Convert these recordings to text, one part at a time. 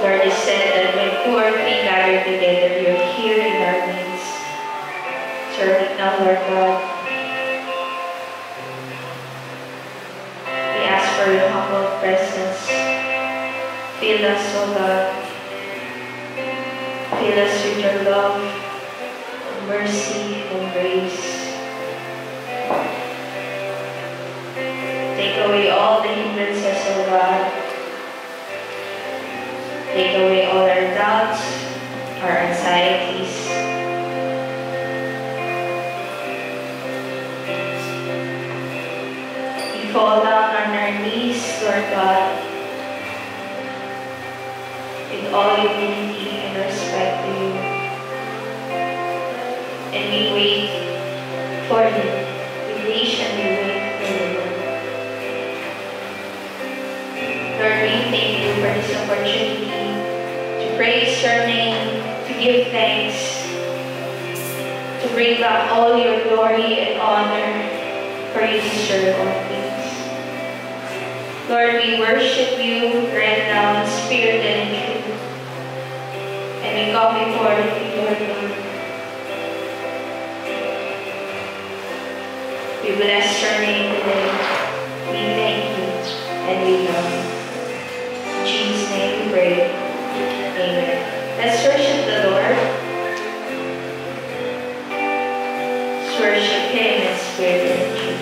Lord, you said that when two or three gather together, you're here in our midst. So right now, Lord God, we ask for your humble presence. Fill us, O God. Fill us with your love, mercy, and grace. Take away all the hindrances, O God. Take away all our doubts, our anxieties. We fall down on our knees, Lord God, with all humility and respect to you. And we wait for you. We patiently wait for you, Lord. Lord, we thank you for this opportunity to praise your name, to give thanks, to bring back all your glory and honor, for you deserve all things. Lord, we worship you right now in spirit and in truth. And we come before you, Lord God. We bless your name today. We thank you and we love you. In Jesus' name we pray. Amen. Let's worship the Lord. Let's worship him in spirit and truth.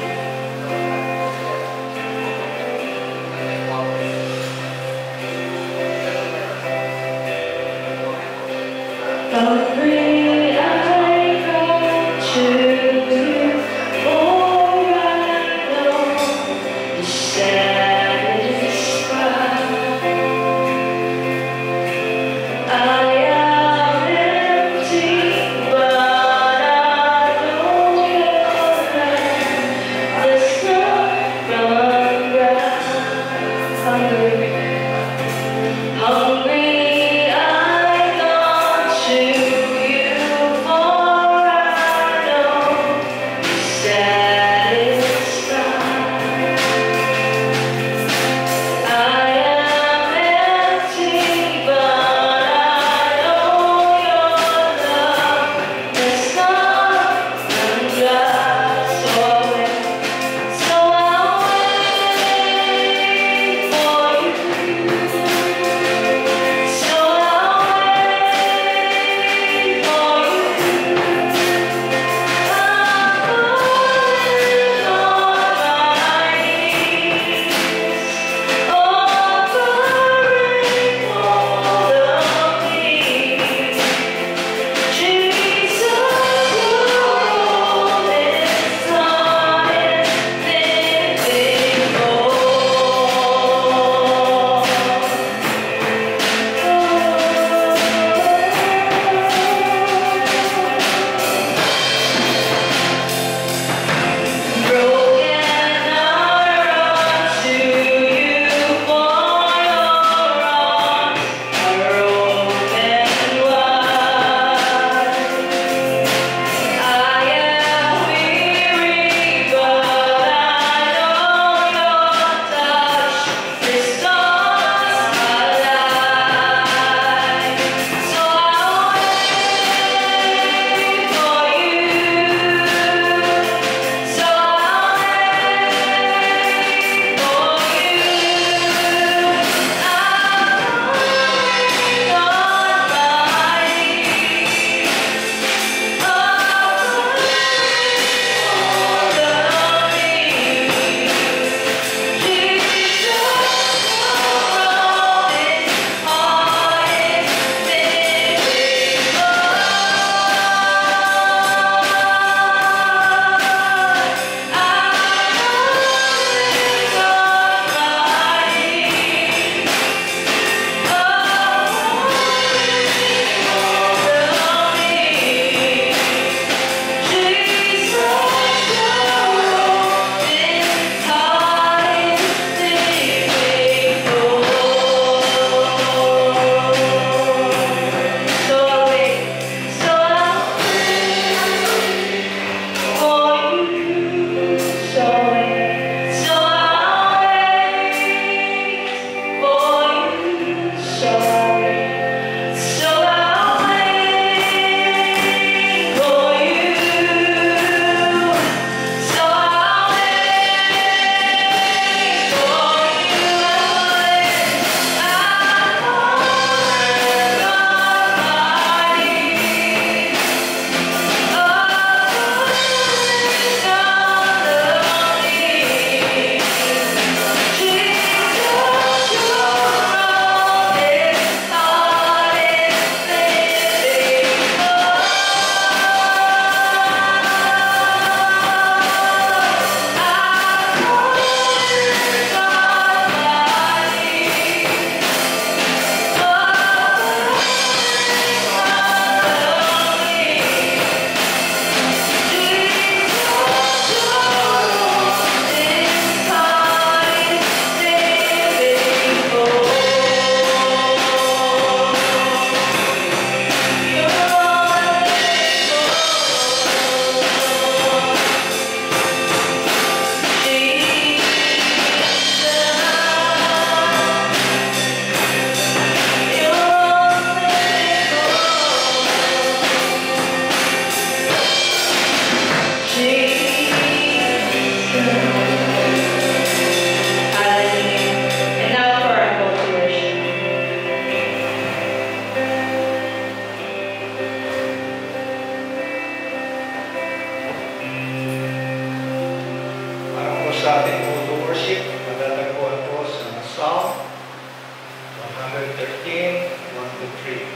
13, 1-3.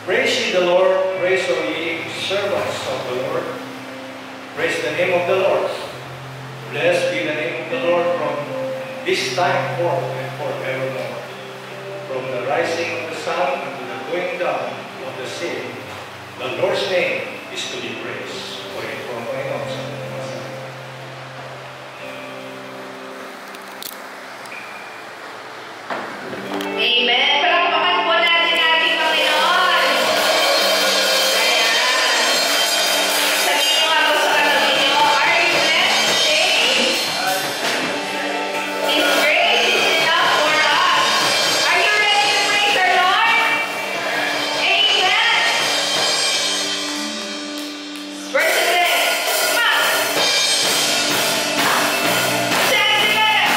Praise ye the Lord, praise all ye servants of the Lord. Praise the name of the Lord. Blessed be the name of the Lord from this time forth and forevermore. From the rising of the sun unto the going down of the same, the Lord's name is to be praised. For ito ang Panginoon sa mga masa. Amen. Palakpakan po natin ating Panginoon. Ayan. Sabihin ko nga po sa katabi niyo, are you blessed today? His grace is enough for us. Are you ready to praise our Lord? Amen. Verse 6. Come on. Stand together.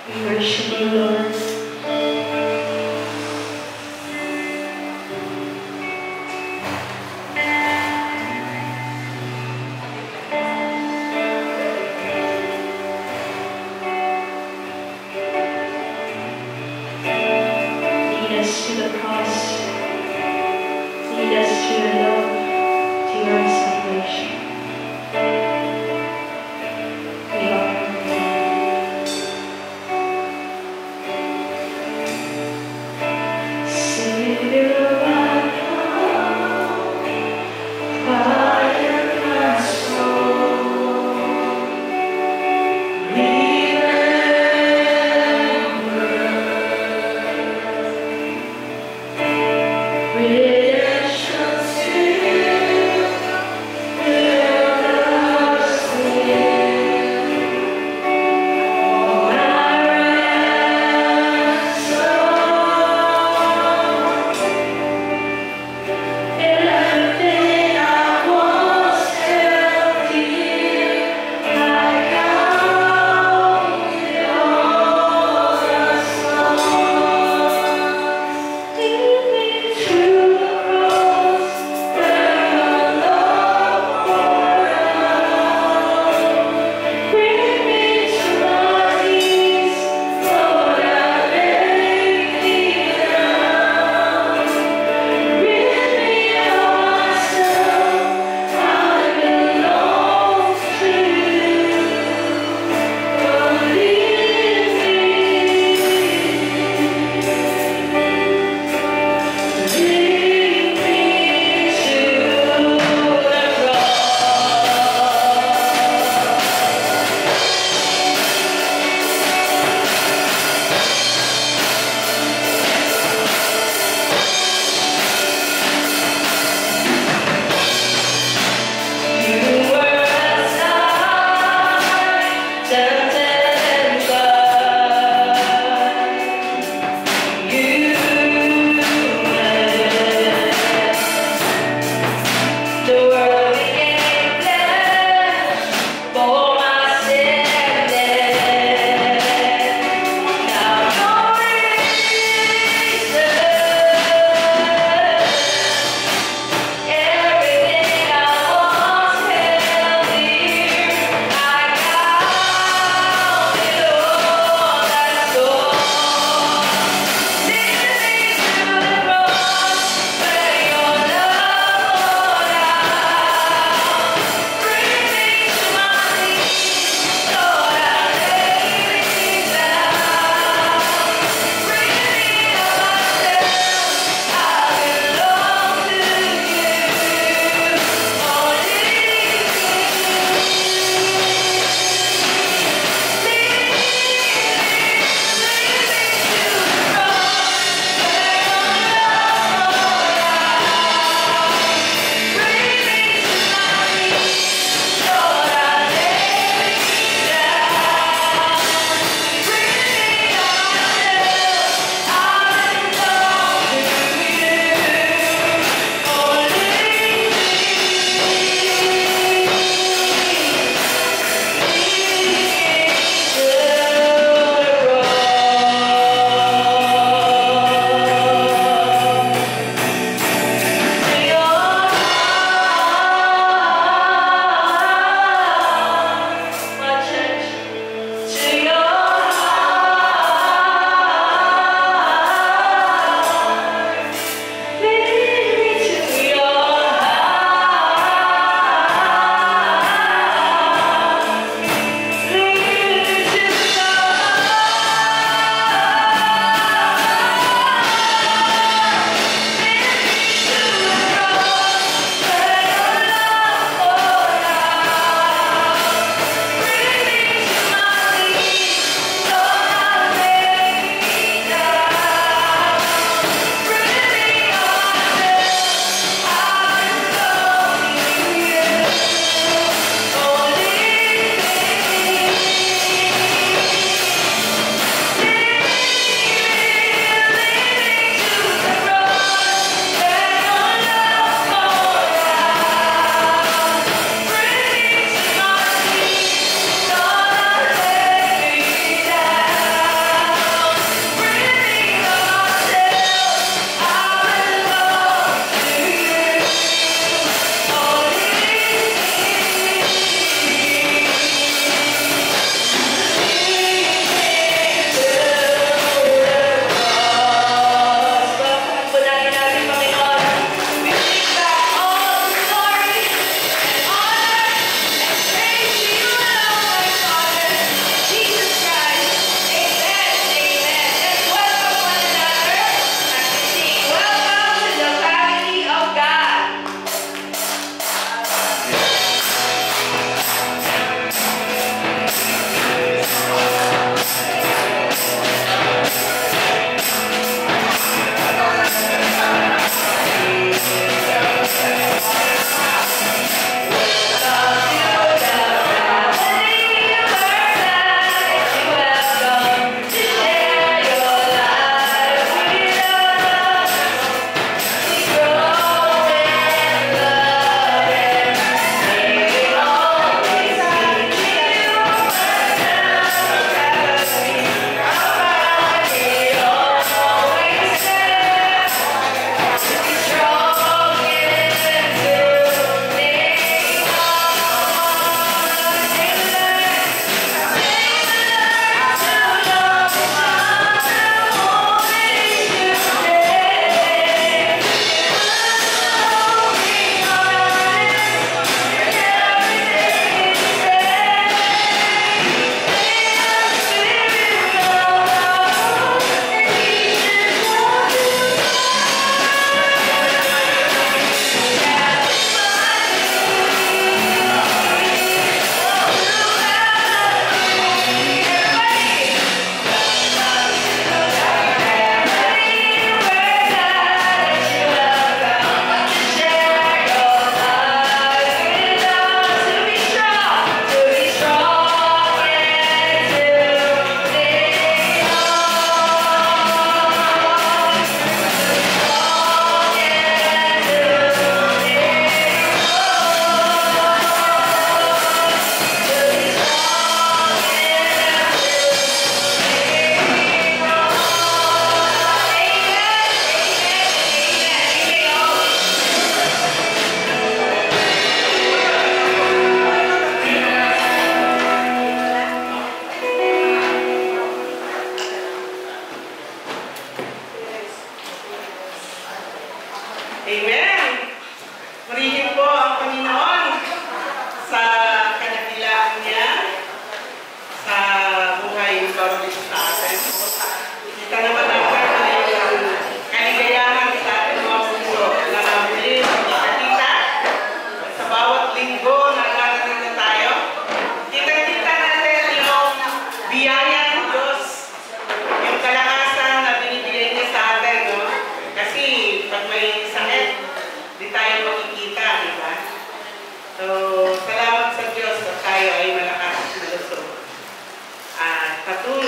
We worship you, Lord. Lead us to the cross. Lead us to your love, to your salvation. We honor you.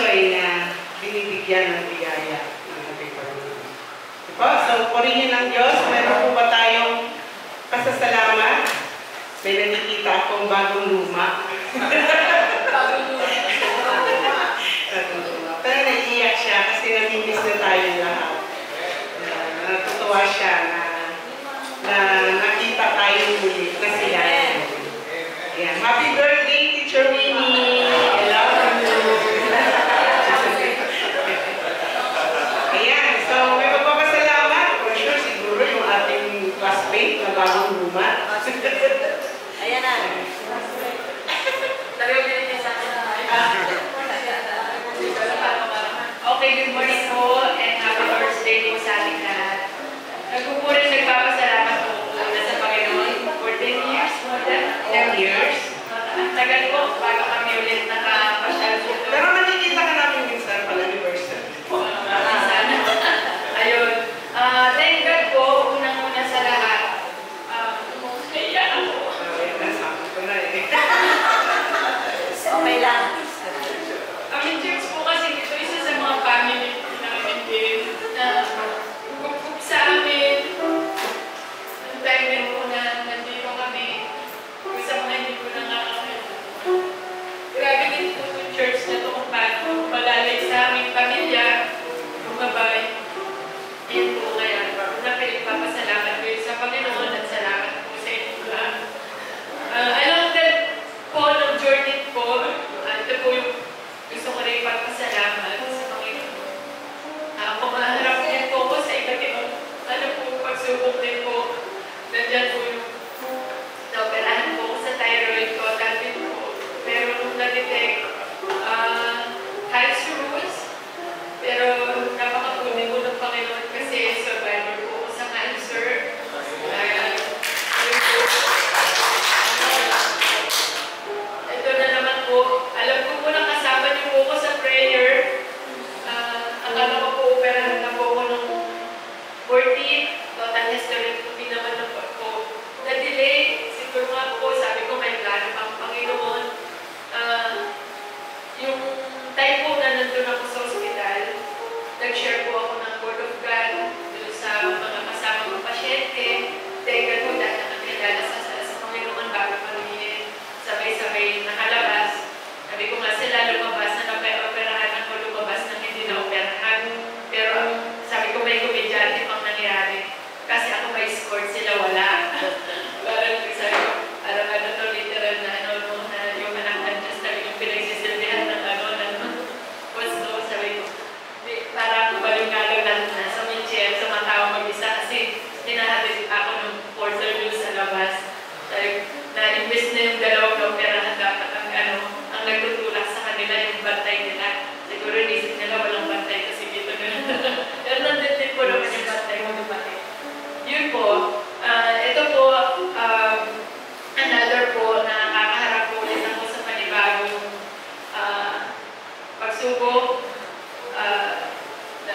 buhay na binibigyan ng biyaya ng ating Panginoon. Diba? So, purihin ng Diyos. Meron po ba tayong pasasalamat? May nakikita akong bagong luma. Bagong luma. Pero naiiyak siya kasi namimiss na tayo lahat. Natutuwa siya na nakita tayo muli na sila. Yeah. Happy birthday, Teacher Winnie! I love you! Ayan, so may magpapasalamat. For sure, siguro yung ating classmate na bagong luma. Ayan na. Talagang binigyan sa akin. Okay, good morning po and happy birthday po sa ating lahat. Nagpupurin nagpapasalamat po una sa Panginoon for 10 years po. 10 years. Ang tagal po bago kami ulit nakapasyal po. Pero nakikita ka namin minsan pala ni Versa. Sana. Ayun. Thank God po, unang-una sa lahat. Kaya ako. Nasabi ko na eh. Okay lang. Ang church po kasi ito isa sa mga family namin din na kung sa amin, ang time din po na nandito kami, kung sa mga hindi ko nakakakita. Grabe din po itong church na ito kung paano malalay sa aming pamilya, bumabay. Yan po kaya napagpapasalamat ko sa Panginoon at salamat po sa inyo lahat. Along that po ng journey po, ito po yung gusto ko rin pagpasalamat sa Panginoon. Pumaharap din po ako sa iba't ibang pagsubok din po. Nandiyan po yung naoperahan po ako sa thyroid ko, din po. Pero nung na-detect, high rules. Pero napakapunin ko ng Panginoon kasi survivor po ako sa cancer. Ito na naman po. Alam ko po na kasama niyo po ako sa prayer. Akala ko po operahan na po ako nung 14. Total hysterectomy naman na po. Na-delay. Siguro nga po, sabi ko may plano pang Panginoon. Yung time po na nandun ako sa ospital, nag-share po ako ng Word of God dun sa mga kasama ng pasyente. Teka po dahil nakakilala sa Panginoon bago kami sabay-sabay nakalabas. Sabi ko nga sila lumabas na napay-operahan ako, lumabas na hindi na operahan. Pero sabi ko may komedyante pang nangyari. Kasi ako may score, sila wala. Parang sabi ko, parang ano to literal na na yung anak na just sabi ko pinagsisilbihan ng gusto, sabi ko, parang balong-galong lang na sa wheelchair, sa mga tao mag-isa kasi hinahatid ako ng porter doon sa labas. Na-invest na yung dalawang operahan dapat ang nagtutulak sa kanila yung bantay nila. Siguro nisip nila walang bantay kasi dito na. Pero nandun po naman yung bantay mo dumating. Yun po, ito po, another po na nakakaharap po ulit ako sa panibagong pagsubok.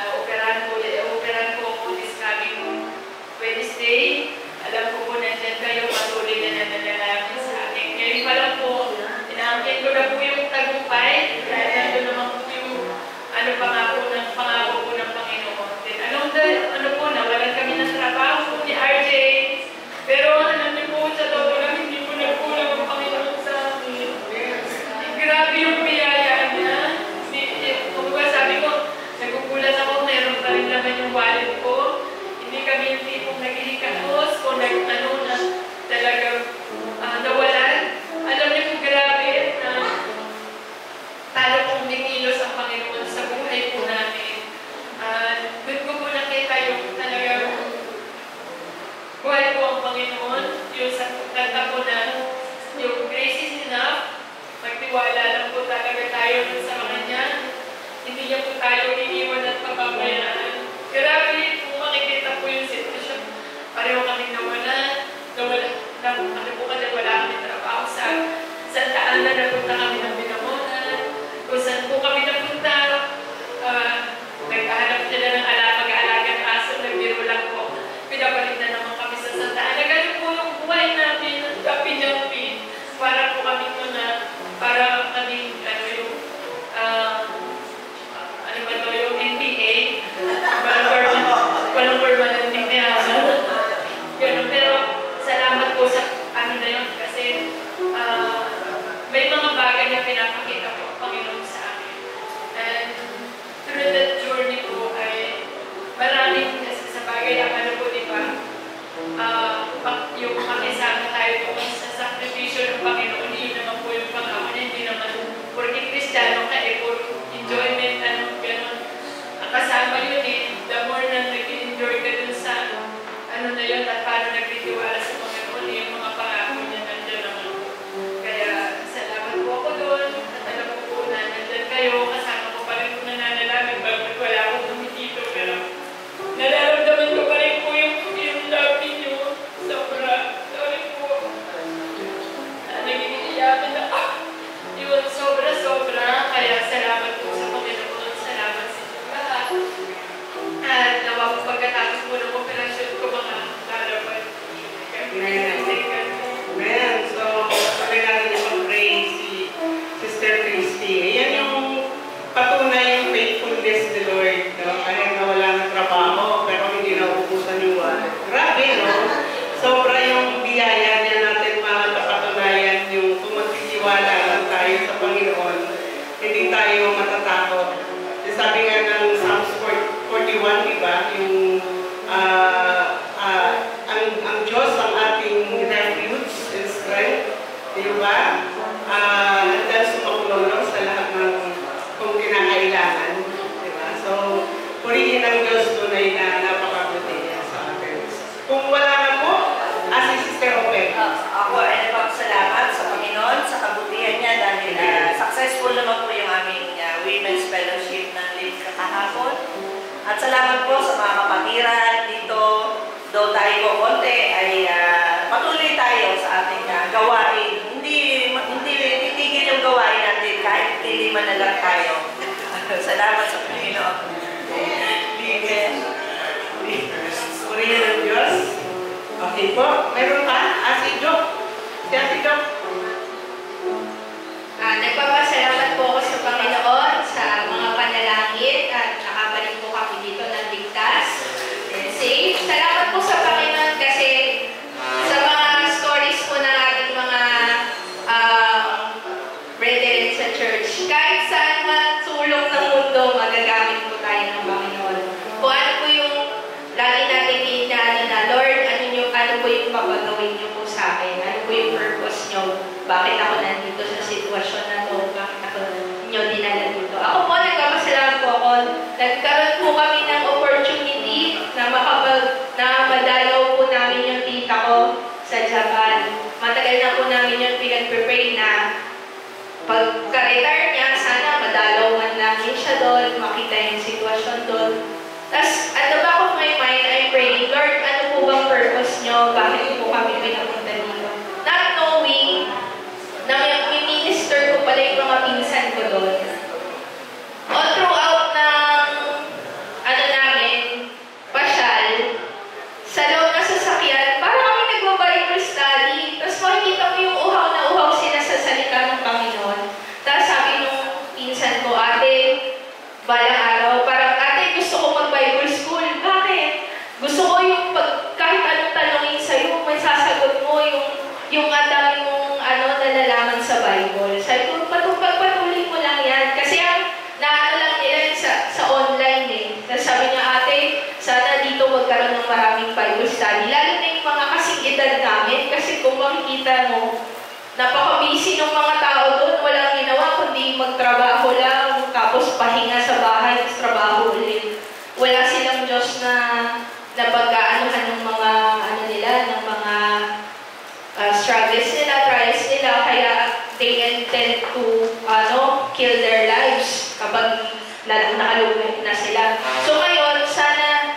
Operahan po ako this coming Wednesday. Alam ko po nandiyan kayo, patuloy na nananalangin sa akin. Ngayon pa lang po, inaangkin ko na po yung tagumpay. Dahil nandun naman po yung pangako po ng Panginoon. Then ano po, nawalan kami ng trabaho ni RJ. Pero alam niyo po, sa totoo lang, hindi po nagkulang ang Panginoon sa akin. Grabe yung biyaya niya. faithfulness ni Lord. No? Kahit na wala ng trabaho, pero hindi na ubusan yung wala. Grabe, no? Sobra yung biyaya niya natin mga kapatunayan, yung kung magtitiwala lang tayo sa Panginoon, hindi tayo matatakot. Sabi nga ng Psalms 41, diba? Yung ang Diyos ang ating refuge and strength, diba? Dahil sumakulong sa lahat ng kung kinakailangan, diba? So, purihin ang Diyos tunay na napakabuti niya sa atin. Kung wala na po, si Sister Ope. Ako ay nagpapasalamat sa Panginoon sa kabutihan niya dahil successful naman po yung aming Women's Fellowship ng Live kahapon. At salamat po sa mga kapatiran dito. Though tayo po konti ay patuloy tayo sa ating gawain. Hindi titigil yung gawain natin kahit hindi man na lang tayo. Salamat sa Panginoon. Amen. Purihin ang Diyos. Okay po. Meron pa? Si Doc. Si Doc. Nagpapasalamat po ako sa Panginoon sa mga panalangin at nakabalik po kami dito ng ligtas and safe. Salamat po sa Panginoon kasi sa mga stories po ng ating mga brethren sa church, kahit saan man sulok ng mundo, magagamit po tayo ng Panginoon. Kung ano po yung lagi natin inaano na, Lord, ano po yung papagawin niyo po sa akin? Ano po yung purpose niyo? Bakit ako nandito sa sitwasyon na to? Bakit ako niyo dinala dito? Ako po, nagpapasalamat po ako. Nagkaroon po kami ng opportunity na madalaw po namin yung tita ko sa Japan. Matagal na po namin yung pinag-prepare na pagka-retire niya, sana madalaw man namin siya doon, makita yung sitwasyon doon. Tapos, at the back of my mind, I'm praying, Lord, ano po bang purpose niyo? Bakit po kami pinapunta dito? Not knowing na may minister ko pala yung mga pinsan ko doon. All throughout ng namin, pasyal, sa loob na sasakyan, parang kami nagbabible study. Tapos makikita mo yung uhaw na uhaw sila sa salita ng Panginoon. Tapos sabi nung pinsan ko, ate, balang araw, parang ate, gusto ko mag-Bible school. Bakit? Gusto ko yung kahit anong tanongin sa'yo, may sasagot mo yung dami mong nalalaman sa Bible. Sabi ko, patuloy mo lang yan. Kasi naano lang nila sa online eh. Tapos sabi niya, ate, sana dito magkaroon ng maraming Bible study. Lalo na yung mga kasing edad namin. Kasi kung makikita mo, napaka-busy ng mga tao doon. Walang ginawa kundi magtrabaho lang. Tapos pahinga sa bahay, tapos trabaho ulit. Wala silang Diyos na pag-aanuhan ng mga ng mga struggles nila, trials nila, kaya they intend to kill their lives kapag nakalugod na sila. So ngayon, sana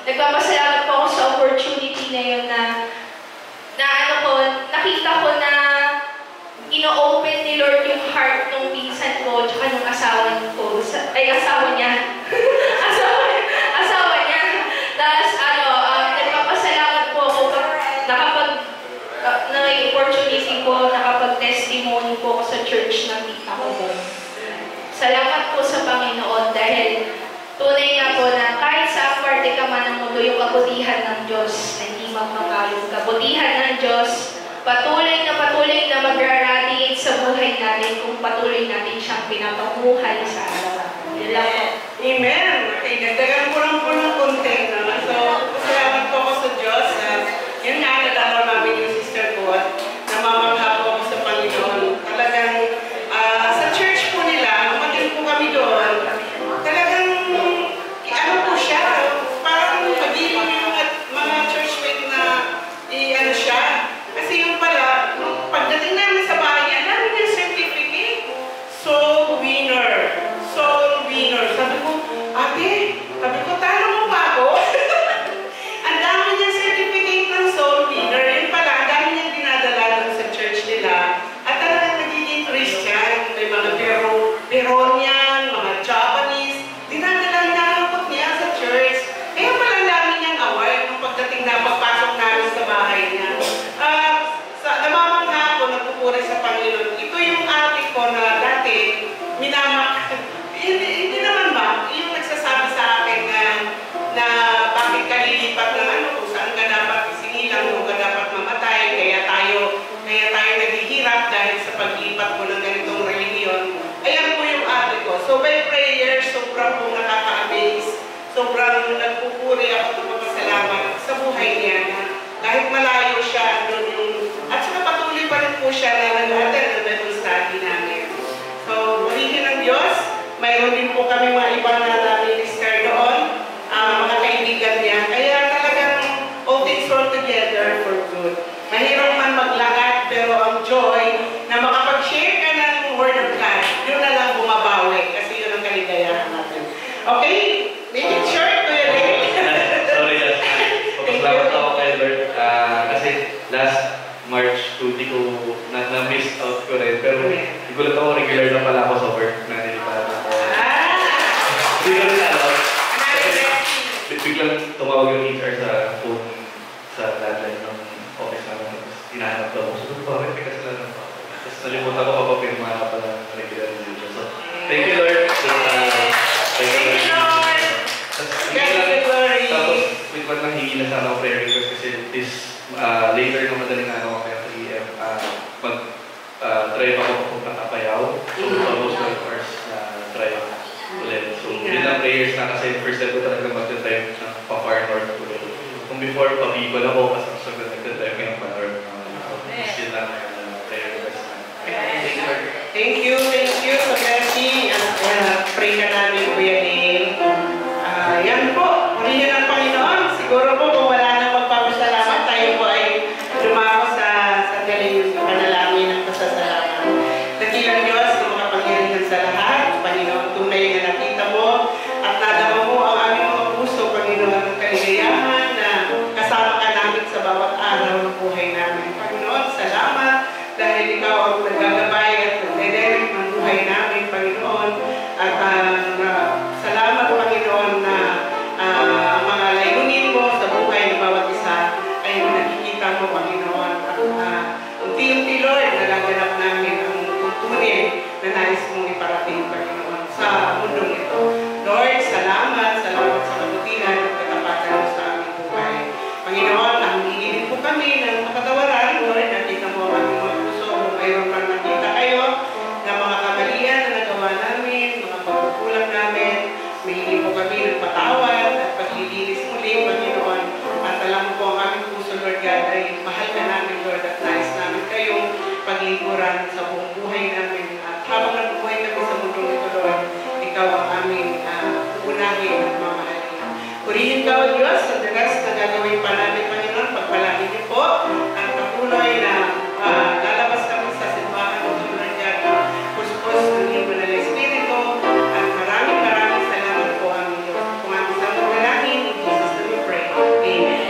nagpapasalamat po ako sa opportunity na yun na nakita ko na ino-open ni Lord yung heart ng pinsan ko tsaka ng asawa niya. asawa niya. Tapos nagpapasalamat po ako na opportunity ko, nakapag-testimony po ako sa church ng tita ko doon. Salamat po sa Panginoon dahil tunay nga po na kahit sa parte ka man ng mundo, yung kabutihan ng Diyos na hindi magmakayo. Kabutihan ng Diyos, patuloy na magra-radiate sa buhay natin kung patuloy natin siyang pinapamuhay sa araw-araw. Yun lang po. Amen. Okay, dagdagan ko lang po ng konti. No? So, salamat po ako sa Diyos. Yun nga, nadalaw namin yung sister ko at namamangha po ako sa Panginoon. Talagang sa church po nila, umatin po kami doon. Talagang, po siya, parang mabiling yung mga churchmate na siya. Kasi yung pala, pagdating namin sa bahay niya, namin yung certificate. Soul winner. Sabi ko, sobrang nagpupuri ako ng magpasalamat sa buhay niya na kahit malayo siya, andun yung, at saka patuloy pa rin po siya na nag-attend ng Bible study namin. So, purihin ng Diyos, mayroon din po kami mga ibang na minister doon, mga kaibigan niya. Kaya talagang all things work together for good. Mahirap man maglakad, pero ang joy na makapag-share ka ng Word of God, yun na lang bumabawi kasi yun ang kaligayahan natin. Okay? Make it short, Kuya Dave. Sorry, papasalamat ako kay Lord. Kasi last March 2, di ko na-miss out ko rin. Pero igulat ako, regular na pala ako sa work na niliparan ako. Hindi ko rin alam. Biglang tumawag yung HR sa phone sa landline ng office namin. Tapos hinahanap daw ako. So, bakit may kasalanan pa ako? Tapos nalimutan ko papapirma ka pala ng regular duty. So, thank you Lord. Thank you Lord. Tapos, with what nang hingi na sana ako prayer request kasi this later ng madaling araw kaya 3 AM mag-drive ako papunta Apayao. So, almost 12 hours na drive ulit. So, yun ang prayers na kasi first step ko talaga mag-drive ng pa-far north ulit. Kung before, pa-Bicol ako kasi gusto ko nag-drive ngayon pa-north. Still lang prayer request na. Thank you sa blessing. Pray ka namin, Kuya Dale. Yan po, purihin ang Panginoon. Siguro po kung wala nang magpapasalamat, tayo po ay lumako sa sandali yung panalangin ng pasasalamat. Dakilang Diyos na makapangyarihan sa lahat, Panginoon, tunay na nakita mo at nadama mo ang aming mga puso, Panginoon, ng kaligayahan na kasama ka namin sa bawat araw ng buhay namin. Panginoon, salamat dahil ikaw ang nagagabay at nagdedirect ng buhay namin, Panginoon. At salamat, Panginoon, na ang mga layunin mo sa buhay ng bawat isa ay nakikita mo, Panginoon. At unti-unti, Lord, nagaganap namin ang tuntunin na nais mong iparating, Panginoon, sa mundong ito. Lord, salamat sa kabutihan at katapatan mo sa aming buhay. Panginoon, nahumingi din po kami ng kapatawaran, Lord, nakita mo ang aming mga puso, kung mayroon pang nakita kayo na mga kamalian na nagawa namin, mga pagkukulang namin, humingi po kami ng patawad at paglilinis muli, Panginoon. At alam mo po ang aming puso, Lord God, ay mahal ka namin, Lord, at nais namin kayong paglingkuran sa buong buhay namin. At habang nabubuhay kami sa mundong ito, Lord, ikaw ang aming unahin at mamahalin. Purihin ka, O Diyos, sa dagas na gagawin pa namin, Panginoon. Pagpalain niyo po ang patuloy na lalabas kami sa simbahan ng Lord God. Puspos ng iyong banal na Espiritu. At maraming salamat po aming Diyos. Kung aming sa manalangin, in Jesus' name we pray. Amen.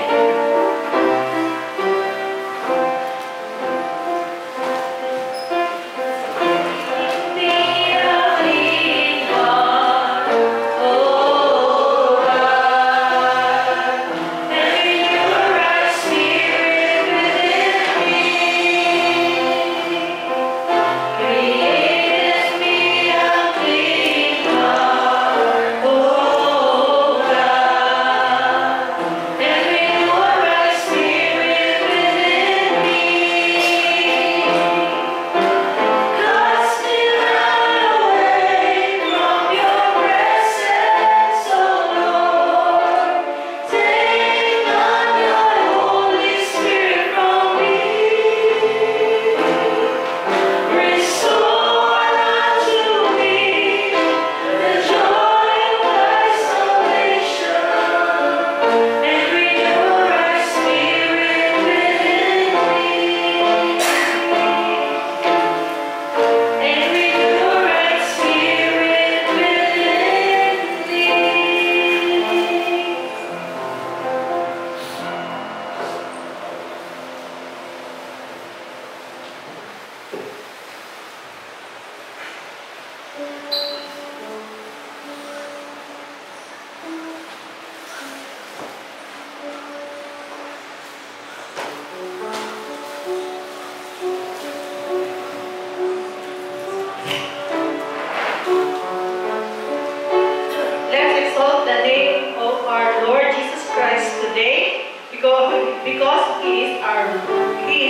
because He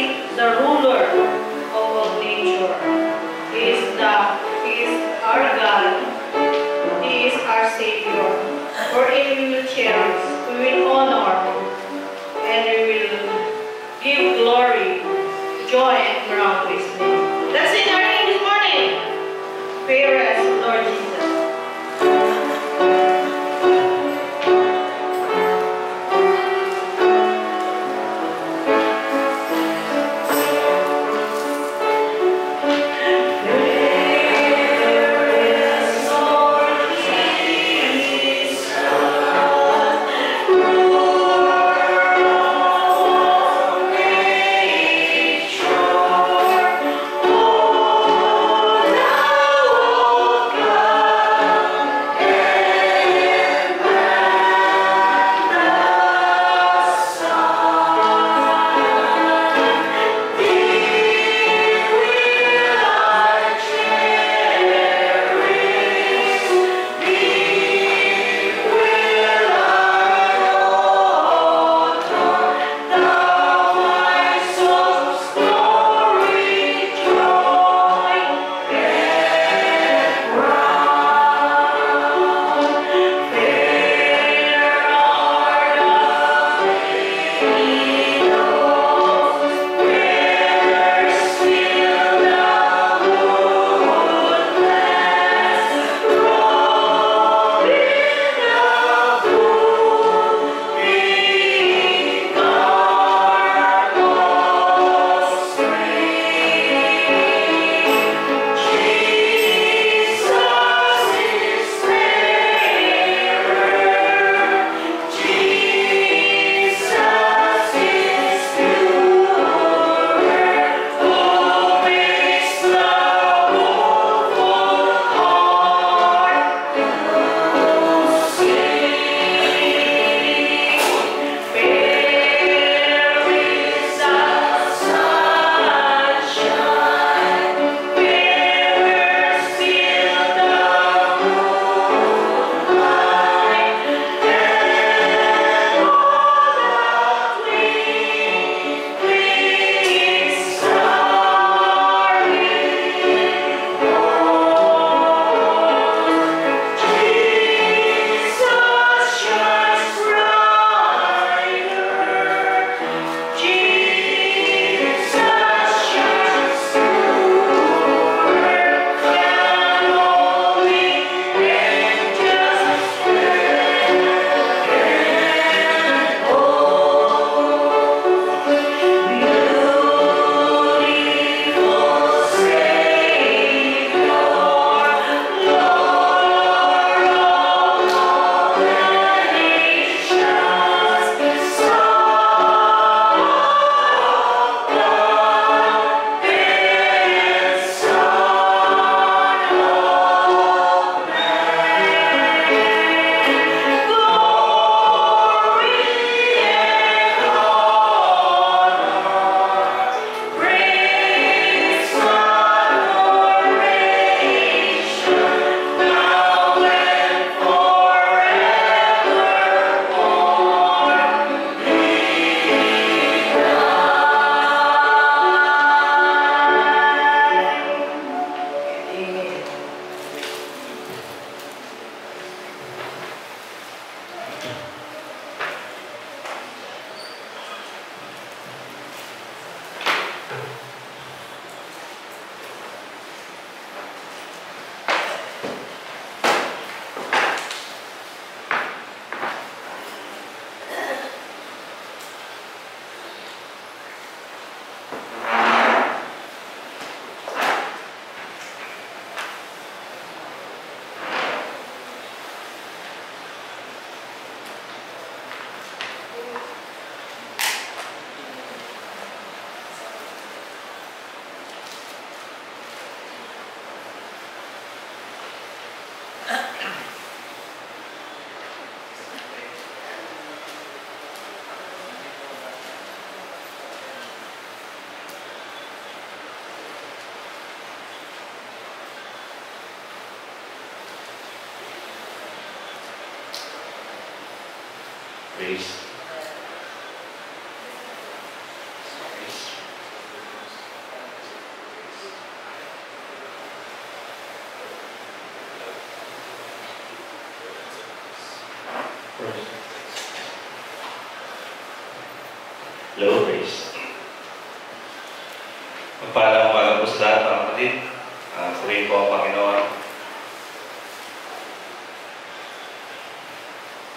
is the ruler of all nature. He is our God. He is our Savior. For in we will honor, and we will give glory, joy, and crown to His name. Let's sing our name this morning. Prayer as Lord Jesus. Grace. First.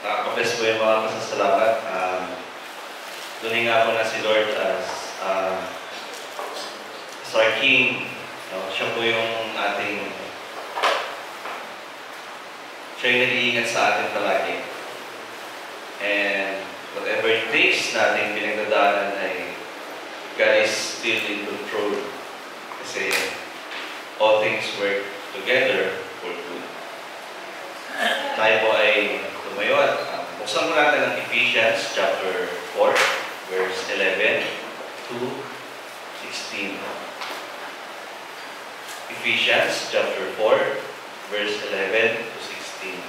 nakaka-bless po yung mga pasasalamat. Tunay nga po na si Lord as our King. No? Siya po yung ating, siya yung nag-iingat sa atin palagi. And whatever it takes natin pinagdadaanan ay God is still in control. Kasi all things work together for good. Tayo po ay tumayo at buksan mo natin ang Ephesians chapter 4, verse 11 to 16. Ephesians chapter 4, verse 11 to 16.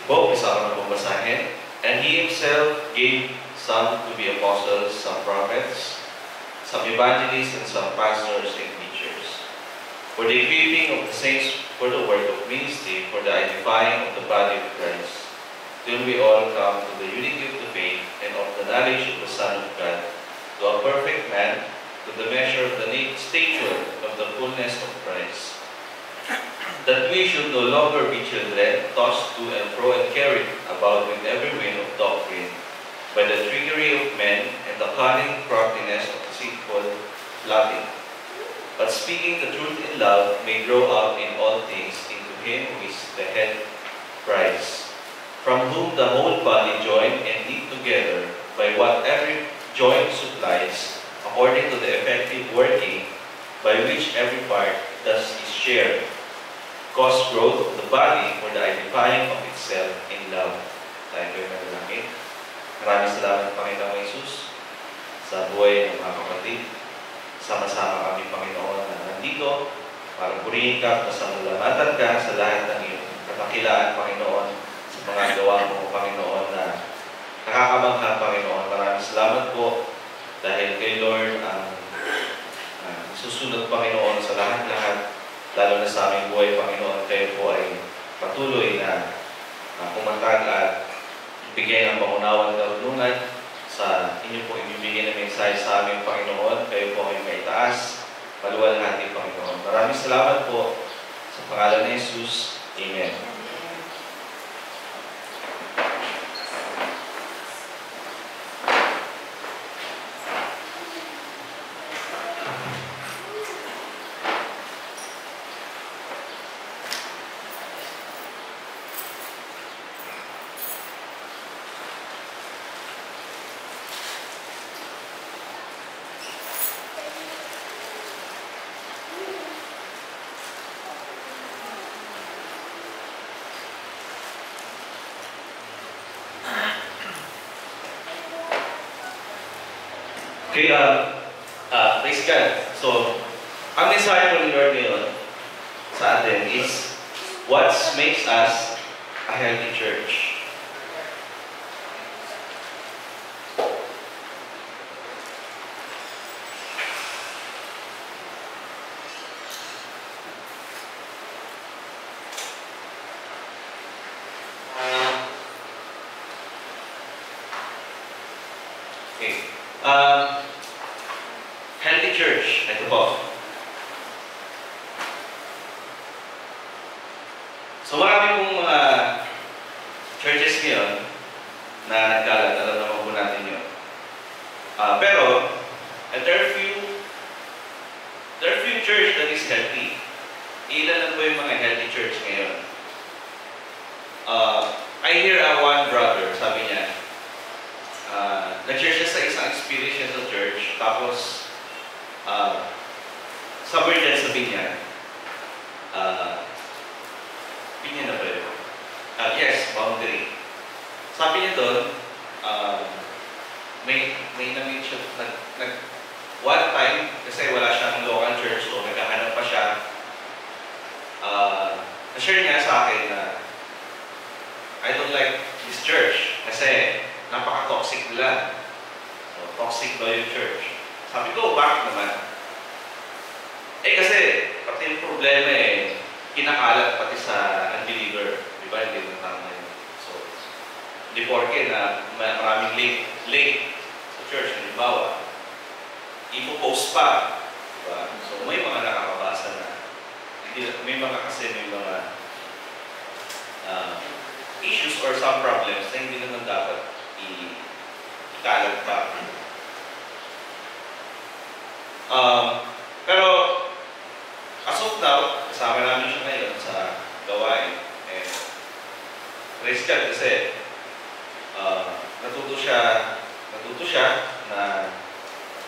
Both is our babasahin. And he himself gave some to be apostles, some prophets, some evangelists, and some pastors and teachers, for the equipping of the saints for the work of ministry, for the edifying of the body of Christ, till we all come to the unity of the faith and of the knowledge of the Son of God, to a perfect man, to the measure of the stature of the fullness of Christ, that we should no longer be children, tossed to and fro and carried about with every wind of doctrine, by the trickery of men and the cunning craftiness of deceitful plotting. But speaking the truth in love may grow up in all things into him who is the head, Christ, from whom the whole body joined and knit together by what every joint supplies, according to the effective working by which every part does its share, cause growth of the body for the edifying of itself in love. Tayo kayo manalangin. Maraming salamat, Panginoong Jesus, sa buhay ng mga kapatid. Sama-sama kami, Panginoon, na nandito para purihin ka, pasalamatan ka sa lahat ng iyong katakilaan, Panginoon, sa mga gawa mo, Panginoon, na nakakamangha, Panginoon. Maraming salamat po dahil kay Lord ang susunod, Panginoon, sa lahat-lahat, lalo na sa aming buhay, Panginoon. Kayo po ay patuloy na pumatag at bigay ng pangunawang karunungan sa inyo po ibibigay na mensahe sa aming Panginoon. Kayo po ay may taas, maluwalhati, Panginoon. Maraming salamat po sa pangalan ni Jesus. Amen. Okay, praise God. So, ang mensahe po ni Lord ngayon sa atin is what makes us a healthy church. Okay. Healthy church. Ito po. So marami pong mga churches ngayon na nagkalat. Alam naman po natin yun. Pero, there are few church that is healthy. Ilan lang po yung mga healthy church ngayon. I hear one brother, sabi niya, nag-share siya sa isang experience sa church, tapos somewhere dyan sa Binyan, Binyan na ba yun? Yes, Boundary. Sabi niya doon, may na-meet siya, one time, kasi wala siyang local church, so naghahanap pa siya, na-share niya sa akin na, I don't like this church, kasi napaka-toxic nila. So, toxic daw yung church. Sabi ko, bakit naman? Kasi, pati yung problema kinakalat pati sa unbeliever. Diba? Hindi mo tama yun. So, di porke na maraming late sa church. ipopost pa. Diba? So may mga nakakabasa na. May mga issues or some problems na hindi naman dapat ikalat pa. Pero as of now, kasama namin siya ngayon sa gawain. Praise God kasi natuto siya na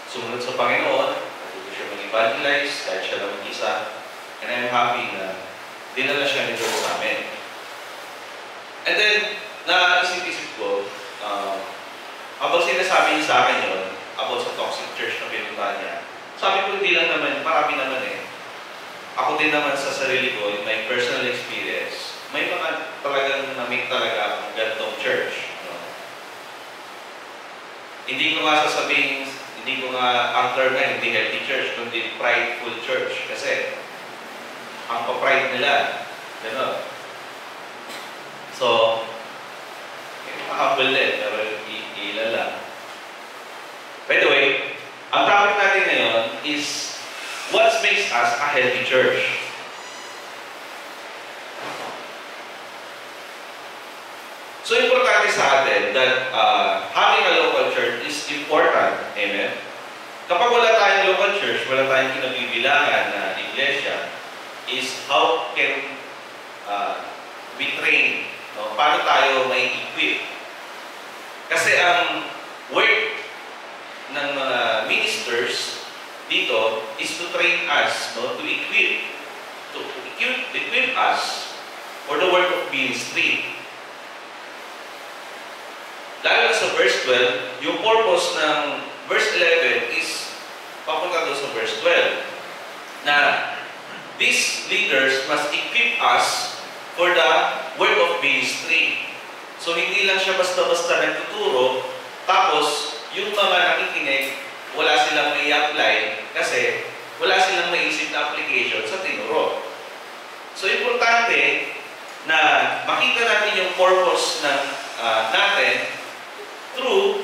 sumunod sa Panginoon, natuto siya mag-evangelize dahil siya lang mag-isa. And I'm happy na dinala siya nito sa amin. And then, naisip-isip ko, habang sinasabi niya sa akin yun, about sa toxic church na pinuntahan niya, sabi ko, hindi lang naman, marami naman eh. Ako din naman sa sarili ko, in my personal experience, may mga talagang namit talaga ang ganitong church. No? Hindi ko nga sasabihin, hindi ko nga ang term na hindi healthy church, kundi prideful church. Kasi, ang pa-pride nila, gano'n. So, humble din, pero ilala. By the way, ang topic natin ngayon is what makes us a healthy church. So, importante sa atin that having a local church is important. Amen? Kapag wala tayong local church, wala tayong kinabibilangan na iglesia, is how can we train? No? Paano tayo may equip? Kasi ang work ng mga ministers dito is to train us, no? to equip us for the work of ministry. Lalo na sa verse 12, yung purpose ng verse 11 is papunta doon sa verse 12 na these leaders must equip us for the work of ministry. So, hindi lang siya basta-basta nagtuturo, tapos, yung mga nakikinig, wala silang may apply kasi wala silang maisip na application sa tinuro. So, importante na makita natin yung purpose ng natin through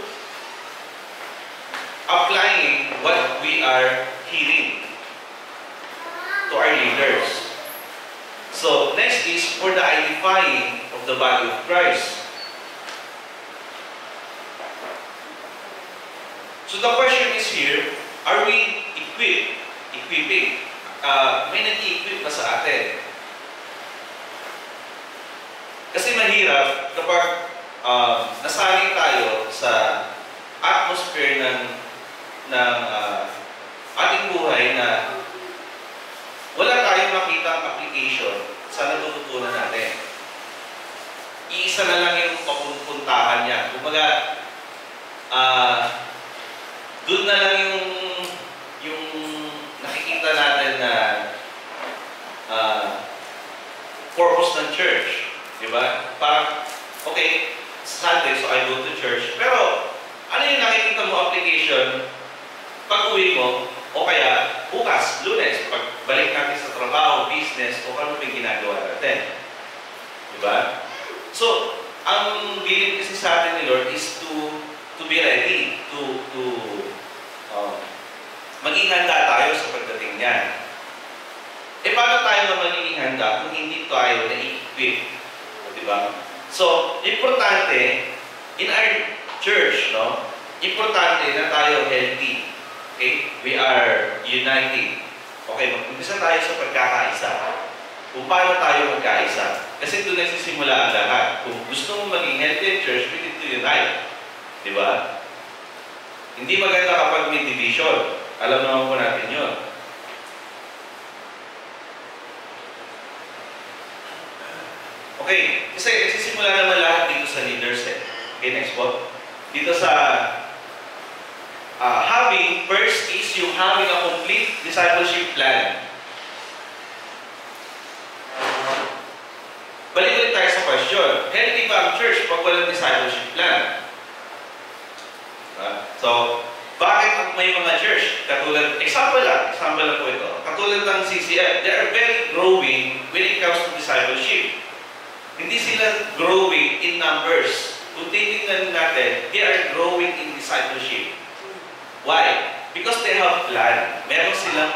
applying what we are hearing to our leaders. So, next is for the edifying of the body of Christ. So, the question is here, are we equipping? May nag-i-equip ba sa atin? Kasi mahirap kapag nasanay tayo sa atmosphere ng ating buhay na wala tayong makitang application sa natututunan natin. Iisa na lang yung papuntahan niya. Kumbaga, doon na lang yung nakikita natin na purpose ng church. Diba? Parang, okay, Sunday, so I go to church. Pero, ano yung nakikita mo application pag uwi mo, o kaya bukas, Lunes, pagbalik natin sa trabaho, business, o ano yung ginagawa natin. Diba? So, ang bilin kasi sa atin ni Lord is to be ready, maging handa tayo sa pagdating niya. Paano tayo na magiging handa kung hindi tayo na-equip? Diba? So, importante, in our church, no? Importante na tayo healthy. Okay? We are uniting. Okay, mag-umpisa tayo sa pagkakaisa. Kung paano tayo magkaisa. Kasi doon nagsisimula ang lahat. Kung gusto mo maging healthy church, we need to unite. Diba? Hindi maganda kapag may division. Alam naman po natin yun. Okay, kasi nagsisimula naman lahat dito sa leaders. Okay, next po. Dito sa first is yung having a complete discipleship plan. Balik ulit tayo sa question. Healthy ba ang church pag walang discipleship plan? So, bakit may mga church, katulad, example lang po ito, katulad ng CCF, they are very growing when it comes to discipleship. Hindi sila growing in numbers. Kung titignan natin, they are growing in discipleship. Why? Because because they have plan. Meron silang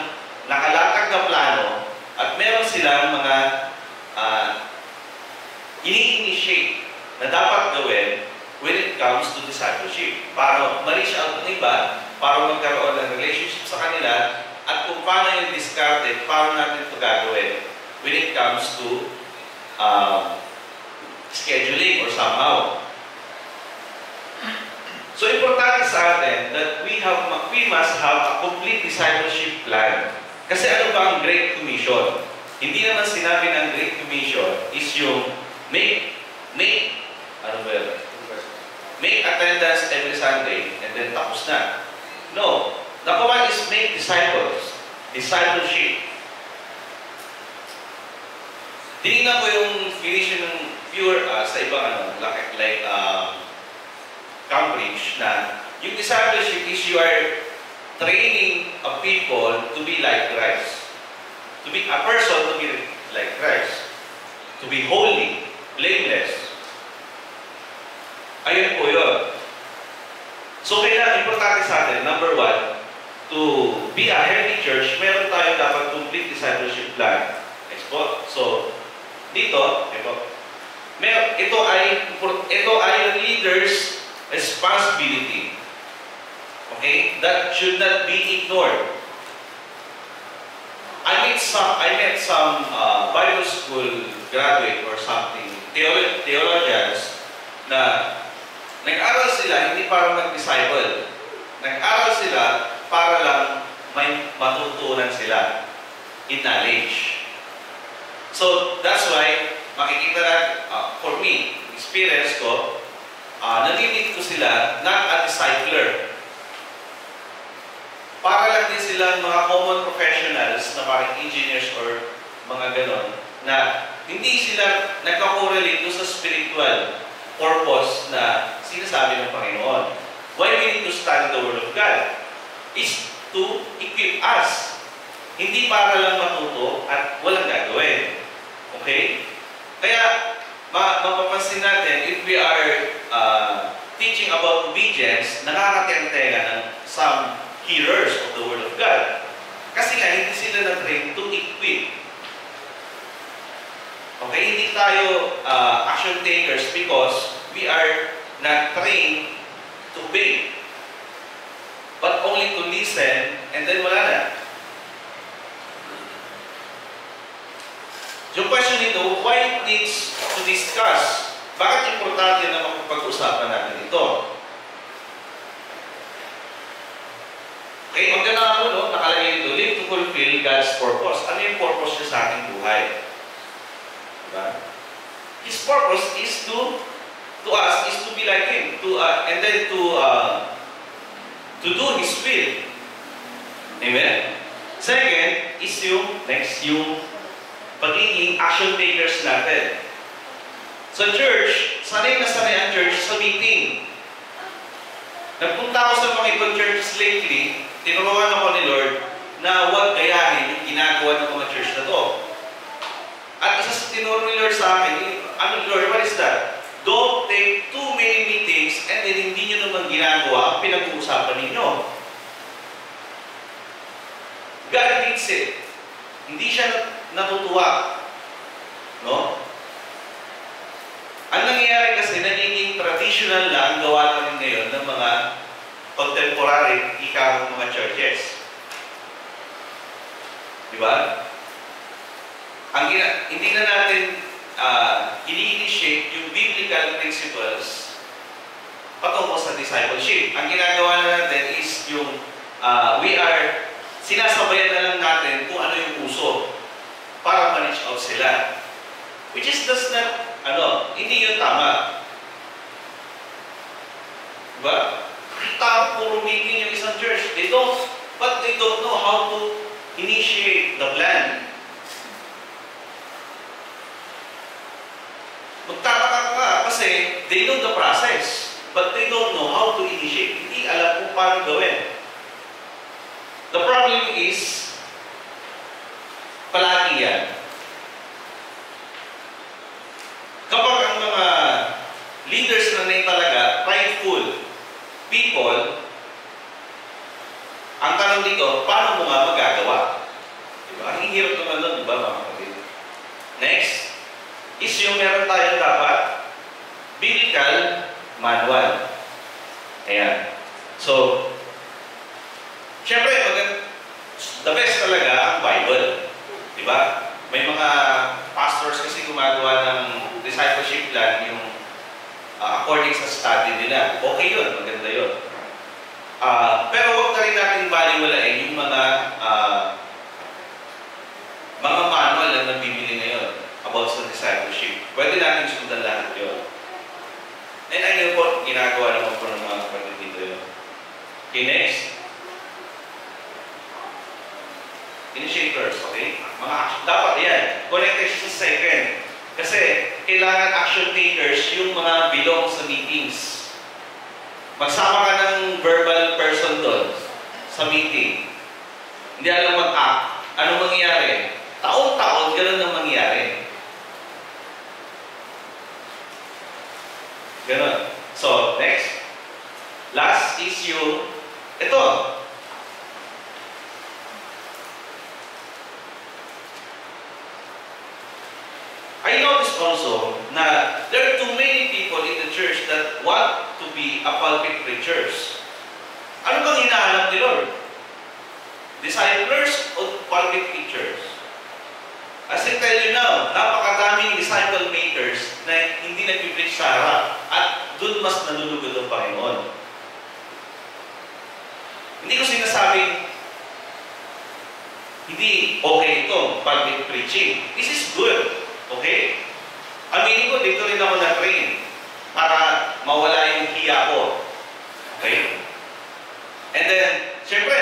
nakalatag na plano at meron silang mga ini-initiate na dapat gawin when it comes to discipleship. Para ma-reach out ng iba, para magkaroon ng relationship sa kanila, at kung paano yung discarded, paano natin ito gagawin when it comes to scheduling or somehow. So, importante sa atin that we must have a complete discipleship plan. Kasi ano ba ang Great Commission? Hindi naman sinabi ng Great Commission is yung make attendance every Sunday and then tapos na. No. Number one is make disciples. Discipleship. Tinignan ko yung definition ng pure sa ibang like Cambridge na yung discipleship is you are training a people to be like Christ. To be a person to be like Christ. To be holy, blameless. Ayun po yun. So, kailangan importante sa atin, number one, to be a healthy church, meron tayo dapat complete discipleship plan. Next po. So, dito, ito ay a leader's responsibility. Okay? That should not be ignored. I met some Bible school graduate or something, theologians, na nag-aral sila hindi para mag-disciple. Nag-aral sila para lang may matutunan sila in knowledge. So, that's why, makikita natin, for me, experience ko, naninig ko sila, not a discipler. Para lang din sila mga common professionals na parang engineers or mga ganon, na hindi sila nagkakorelate sa spiritual purpose na sinasabi ng Panginoon. Why we need to study the Word of God? Is to equip us. Hindi para lang matuto at walang gagawin. Okay? Kaya, mapapansin natin, if we are teaching about obedience, nakakatentenga ng some hearers of the Word of God. Kasi nga, hindi sila na-train to equip. Okay? Hindi tayo action takers because we are not trained to obey. But only to listen, and then wala na. Yung question nito, why it needs to discuss? Bakit importante na makapag-usapan natin ito? Okay, maganda nga po, no? Nakalagay dito, live to fulfill God's purpose. Ano yung purpose niya sa ating buhay? Diba? His purpose is to us, is to be like Him, and then to do His will. Amen? Second, is yung pagiging action takers natin. Sa church, sanay na sanay ang church sa meeting. Nagpunta ako sa mga ibang churches lately, tinuruan ako ni Lord na huwag gayahin yung ginagawa ng mga church na to. At isa sa tinuro ni Lord sa akin, ano Lord, what is that? Don't take too many meetings and then hindi nyo naman ginagawa ang pinag-uusapan ninyo. God needs it. Hindi siya natutuwa. No? Ang nangyayari kasi, nagiging traditional lang gawa namin ngayon ng mga contemporary ikang mga churches. Diba? Hindi na natin ini-initiate yung biblical principles patungo sa discipleship. Ang ginagawa na natin is yung sinasabayan na lang natin kung ano yung uso para ma-reach out sila. Which is does not, hindi yun tama. Diba? Puro meeting yung isang church. But they don't know how to initiate the plan. Magtataka ka kasi they know the process, but they don't know how to initiate. Hindi alam kung paano gawin. The problem is, palagi yan. Kapag ang mga leaders na talaga, prideful people, ang tanong tanong dito, paano mo nga magagawa? Diba? Ang hirap naman doon, diba mga kapatid? Next, is yung meron tayo dapat biblical manual. Ayan. So, syempre, the best talaga ang Bible. Diba? May mga pastors kasi gumagawa ng discipleship plan yung according sa study nila. Okay yun, maganda yun. Pero huwag na rin natin baliwalain yung mga manual na nabibili ngayon about sa discipleship. Pwede natin sundan lahat yun. And ayun po, ginagawa naman po ng mga kapatid dito yun. Okay, next. Initiators, okay? Mga action. Dapat yan. Connected sa second. Kasi kailangan action takers yung mga belong sa meetings. Magsama ka ng verbal person doon sa meeting. Hindi alam mag-act. Ano mangyayari? Taon-taon, gano'n ang mangyayari. Gano'n. So, next. Last is yung, ito. I noticed also na there are too many people in the church that want to be a pulpit preachers. Ano bang hinahanap ni Lord? Disciplers o pulpit preachers? As I tell you now, napakadaming disciple makers na hindi nag-preach sa harap at doon mas nalulugod ang Panginoon. Hindi ko sinasabing hindi okay ito, pulpit preaching. This is good. Okay? Aminin ko, dito rin ako na-train para mawala yung hiya ko. Okay? And then, syempre,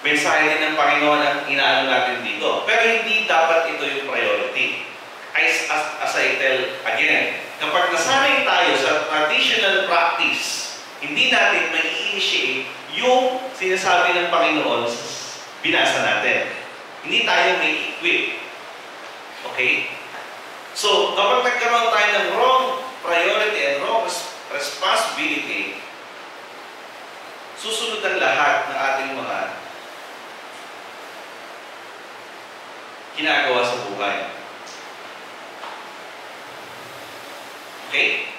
mensahe din ng Panginoon ang inaano natin dito. Pero hindi dapat ito yung priority. As I tell again, kapag nasanay tayo sa traditional practice, hindi natin mai-initiate yung sinasabi ng Panginoon sa binasa natin. Hindi tayo may equip. Okay? So, kapag nagkaroon tayo ng wrong priority and wrong responsibility, susunod ang lahat ng ating mga ginagawa sa buhay. Okay?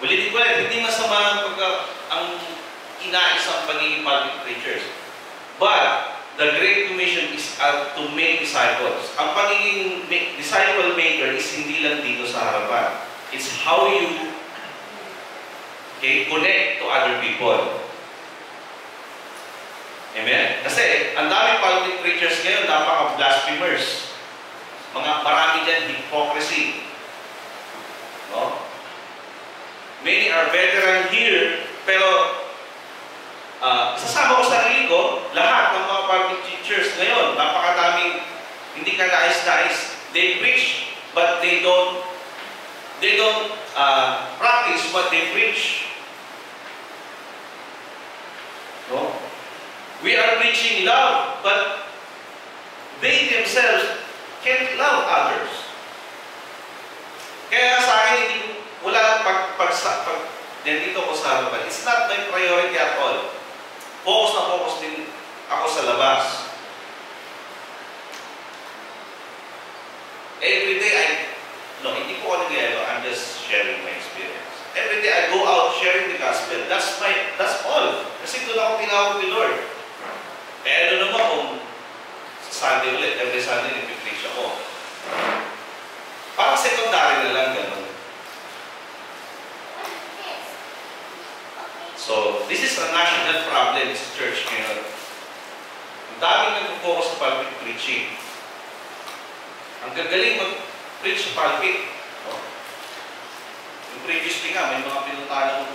Ulitin ko lang, hindi masama ang inais ang pagiging pulpit preachers. But, the Great Commission is to make disciples. Ang pagiging disciple maker is hindi lang dito sa harapan. It's how you connect to other people. Amen? Kasi ang daming pulpit preachers ngayon, napaka-blasphemers. Marami dyan hypocrisy. No? Many are veteran here, pero sasama ko sarili ko, lahat ng mga pulpit teachers ngayon, napakadaming hindi ka nais-nais. They preach, but they don't practice what they preach. No? We are preaching love, but they themselves can't love others. Kaya sa akin, wala dito ko sa harapan. It's not my priority at all. Focus na focus din ako sa labas. Every day, hindi ko ano ginagawa. I'm just sharing my experience. Every day I go out sharing the gospel. That's all. Kasi doon ako tinawag ni Lord. Ano naman kung sa Sunday ulit, every Sunday nag-preach ako. Parang secondary na lang gano'n. So, this is a national problem sa church ngayon. Ang daming nag-focus sa pulpit preaching. Ang gagaling mag-preach sa pulpit. Yung previously nga, may mga pinuntahan ng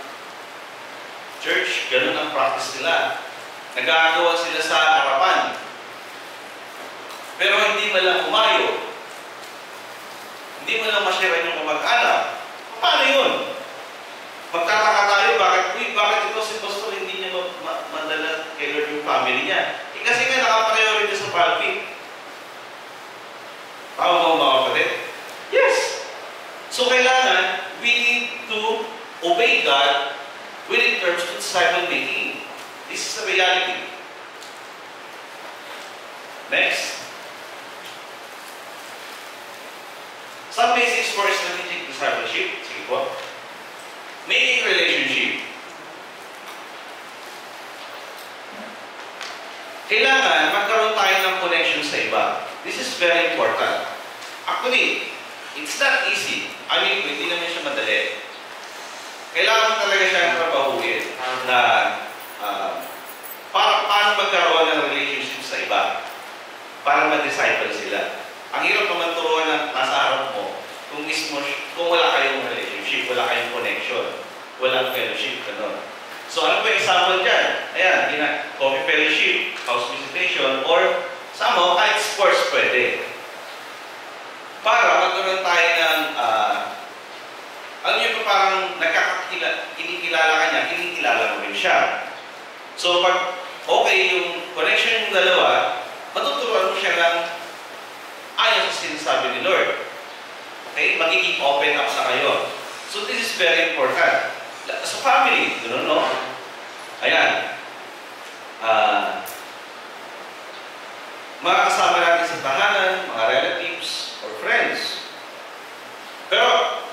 church, ganun ang practice nila. Nagagawa sila sa harapan. Pero hindi man lang umayo. Hindi man lang masyara yung kamag-anak. Paano yun? Magtataka tayo, bakit ito si Pastor hindi niya madala kay Lord yung family niya? Kasi nga nakapriority sa pulpit. Tama ba mga kapatid? Yes! So kailangan, we need to obey God when it comes to disciple making. This is the reality. Next. Some basics for strategic discipleship. Sige po. Making relationship. Kailangan magkaroon tayo ng connection sa iba. This is very important. Actually, it's not easy. I mean, hindi naman siya madali. Kailangan talaga siya trabahuin na paano magkaroon ng relationship sa iba para ma-disciple sila. Ang hirap naman turuan na nasa harap mo kung wala kayong relationship, wala kayong connection, walang fellowship, gano'n. So, ano pa example dyan? Ayan, coffee fellowship, house visitation, or somehow, kahit sports pwede. Para magkaroon tayo ng, alam niyo pa parang kinikilala ka niya, kinikilala mo rin siya. So, pag okay yung connection yung dalawa, matuturuan mo siya ng ayon sa sinasabi ni Lord. Okay? Magiging open up sa kayo. So, this is very important. Sa family, gano'n, no? Ayan. Mga kasama natin sa tahanan, mga relatives, or friends. Pero,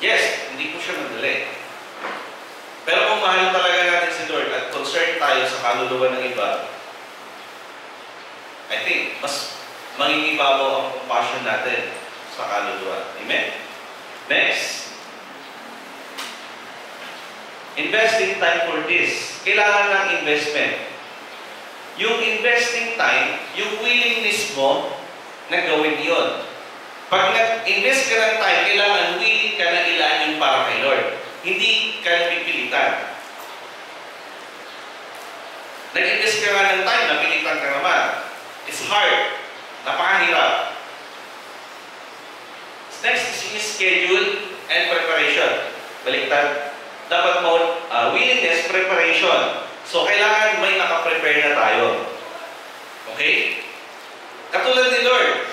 yes, hindi po siya madali. Pero kung mahal talaga natin si Lord at concerned tayo sa kaluluwa ng iba, I think, mas mangingibabaw ang compassion natin sa kaluluwa. Amen? Next. Investing time for this. Kailangan ng investment. Yung investing time, yung willingness mo na gawin yun. Pag nag-invest ka ng time, kailangan willing ka na ilaan yung para kay Lord. Hindi ka pipilitan. Nag-invest ka nga ng time, napilitan ka naman. It's hard. Napakahirap. Next is yung schedule and preparation. Baliktad. Dapat mo willingness, preparation. So, kailangan may nakaprepare na tayo. Okay? Katulad ni Lord.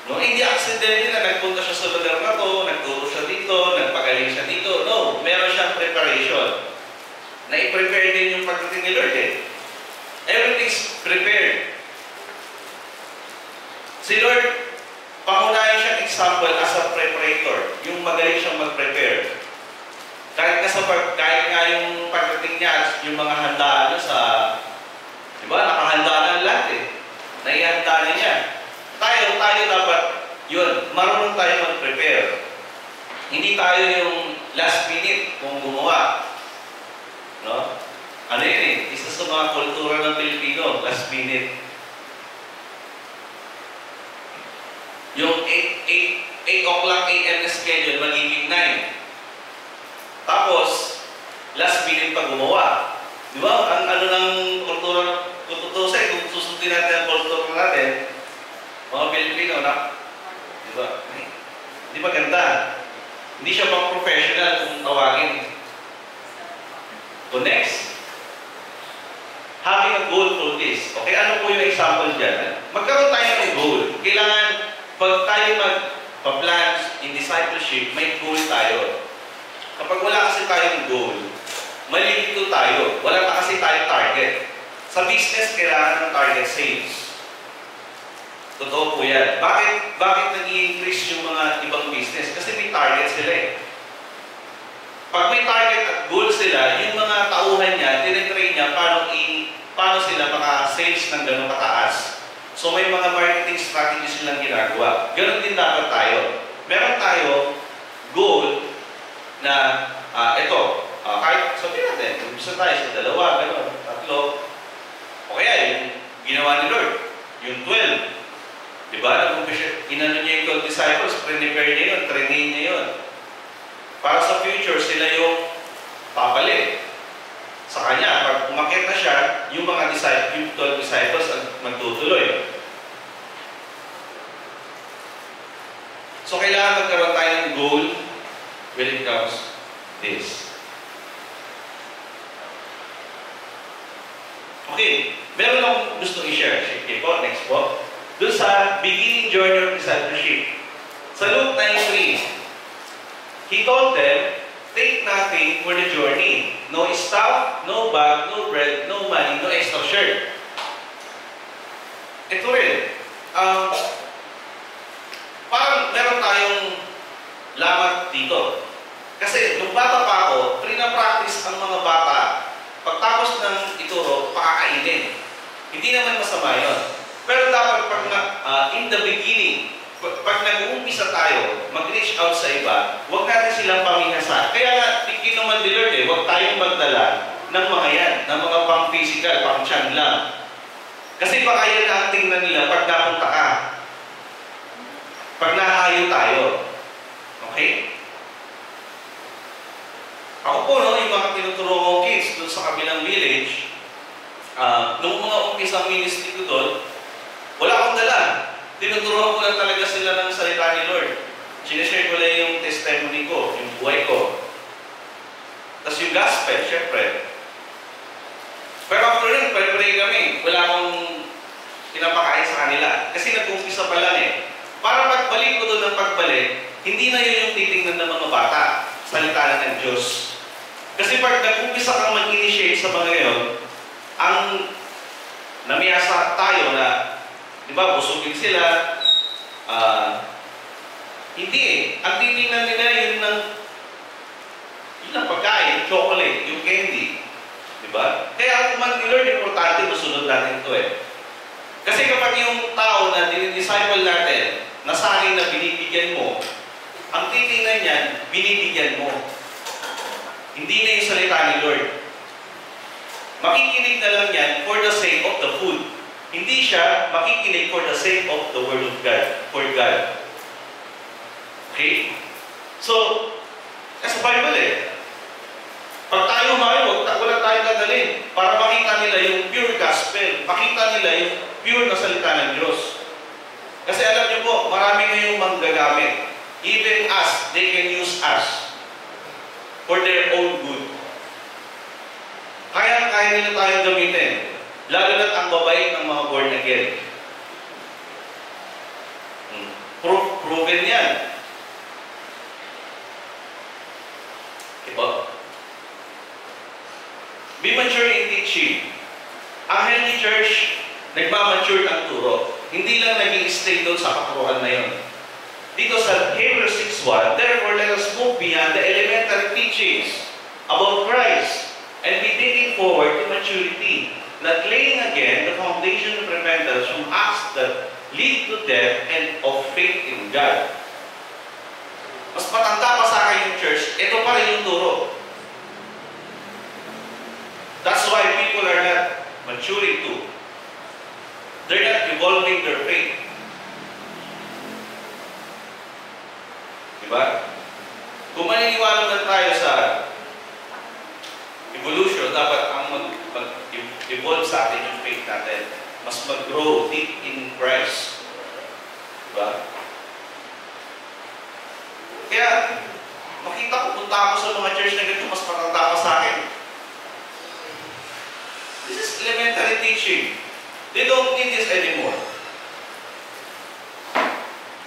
No, hindi accidentally na nagpunta siya sa lugar na to, nagturo siya dito, nagpagaling siya dito. No, meron siyang preparation. Na-prepare din yung pagdating ni Lord eh. Everything's prepared. Si Lord, pangunahin siyang example as a preparator. Yung magaling siyang mag-prepare. Kahit nga yung pagdating niya, yung mga handaan niya sa, di ba, nakahanda na lahat eh. Naihanda na niya. Tayo dapat, yun, marunong tayo mag-prepare. Hindi tayo yung last minute kung gumawa. No? Ano yun eh? Isa sa mga kultura ng Pilipino, last minute. Yung 8 o'clock a.m. na schedule, magiging 9. Tapos, last minute pa gumawa. Di ba? Ang ano ng kultura, tututusay, kung susundin natin ang kultura natin, mga Pilipino na, di ba? Hindi maganda. Hindi siya pang professional kung tawagin. So next, having a goal for this. Okay, ano po yung example dyan? Magkaroon tayo ng goal. Kailangan, pag tayo magpa-plans in discipleship, may goal tayo. Kapag wala kasi tayong goal, malilito tayo. Wala pa kasi tayong target. Sa business, kailangan ng target sales. Totoo po yan. Bakit nag-i-increase yung mga ibang business? Kasi may target sila eh. Pag may target at goal sila, yung mga tauhan niya, tinitrain niya paano sila maka-sales ng gano'ng kataas. So may mga marketing strategies silang ginagawa. Ganon din dapat tayo. Meron tayo goal na kahit sabihin natin, gusto tayo sa 2, gano'n, 3. O kaya yung ginawa ni Lord, yung 12. Diba? Inano niya yung 12 disciples, prepare niya yun, trainin niya yun. Para sa future, sila yung papalit sa kanya. Pag umakit na siya, yung mga yung 12 disciples ang magtutuloy. So, kailangan magkaroon tayo ng goal when it comes this. Okay. Meron akong gusto i-share. Sige po, next po. Doon sa beginning journey of discipleship. Sa Luke 9:3, He told them, take nothing for the journey. No staff, no bag, no bread, no money, no extra shirt. ito rin, parang meron tayong lamat dito. Kasi nung bata pa ako, practice ang mga bata, pagtapos ng ituro, pakakainin. Hindi naman masama yun. Pero dapat pag in the beginning, pag nag-uumpisa tayo, mag-reach out sa iba, huwag natin silang pamihasa. Kaya nga, kinuman ni Lord huwag tayong magdala ng mga yan, ng mga pang-physical, pang-tiyan lang. Kasi baka yan na ang tingnan nila pag napunta ka. Pag nahayo tayo. Okay? Ako po, no, yung mga tinuturo kong kids doon sa kabilang village, nung mga umpisang ministry ko doon, wala akong dala. Tinuturuan ko lang talaga sila ng salita ni Lord. Sinishare ko lang yung testimony ko, yung buhay ko. Tapos yung gospel, syempre. Pero after nun, pray kami. Wala akong pinapakain sa kanila. Kasi nag-umpisa pa lang Para pagbalik ko doon ng pagbalik, hindi na yun yung titingnan ng mga bata. Salita na ng Diyos. Kasi pag nag-umpisa kang mag-initiate sa mga yun, ang namiyasa tayo na, di ba, busugin sila, hindi Ang titingnan nila yun ng pagkain, chocolate, yung candy. Di ba? Kaya ang command ni Lord, importante, masunod natin ito Kasi kapag yung tao na dinidisciple natin, nasanay na binibigyan mo, ang titingnan niyan, binibigyan mo. Hindi na yung salita ni Lord. Makikinig na lang yan for the sake of the food. Hindi siya makikinig for the sake of the Word of God, for God. Okay? So, sa Bible pag tayo humayo, wala tayong dadalhin para makita nila yung pure gospel, makita nila yung pure na salita ng Diyos. Kasi alam niyo po, marami ngayong manggagamit. Even us, they can use us for their own good. Kaya nila tayong gamitin. Lalo na't ang babait ng mga born again. Proven yan. Diba? Be mature in teaching. Ang healthy church, nagmamature ang turo. Hindi lang nag-i-stay doon sa katuruan na yun. Dito sa Hebrews 6:1, therefore let us move beyond the elementary teachings about Christ and be taken forward to maturity, not laying again the foundation of repentance from acts that lead to death and of faith in God. Mas matanda pa sa akin yung church, ito pa rin yung turo. That's why people are not maturing too. They're not evolving their faith. Diba? Kung maniniwala na tayo sa evolution, dapat ang mag-evolve sa atin yung faith natin. Mas mag-grow deep in Christ. Diba? Kaya, makita ko, punta ako sa mga church na ganito, mas matanda pa sa akin. This is elementary teaching. They don't need this anymore.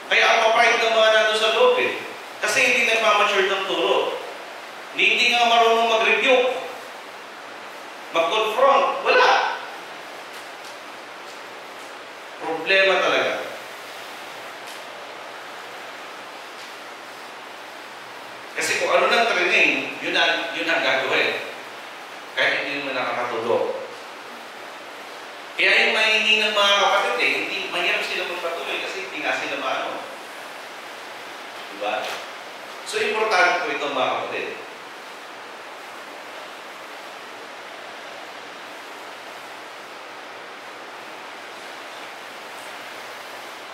Kaya ang papride ng mga nandun sa loob Kasi hindi nagmamature ng turo. Hindi nga marunong mag-rebuke. Mag-confront. Wala. Problema talaga. Kasi kung ano nang training, yun ang gagawin. Kahit hindi naman nakakatulog. Kaya yung mahihingi ng mga kapatid hindi mahirap sila magpatuloy kasi hindi nga sila maano. Diba? So, importante po itong mga kapatid.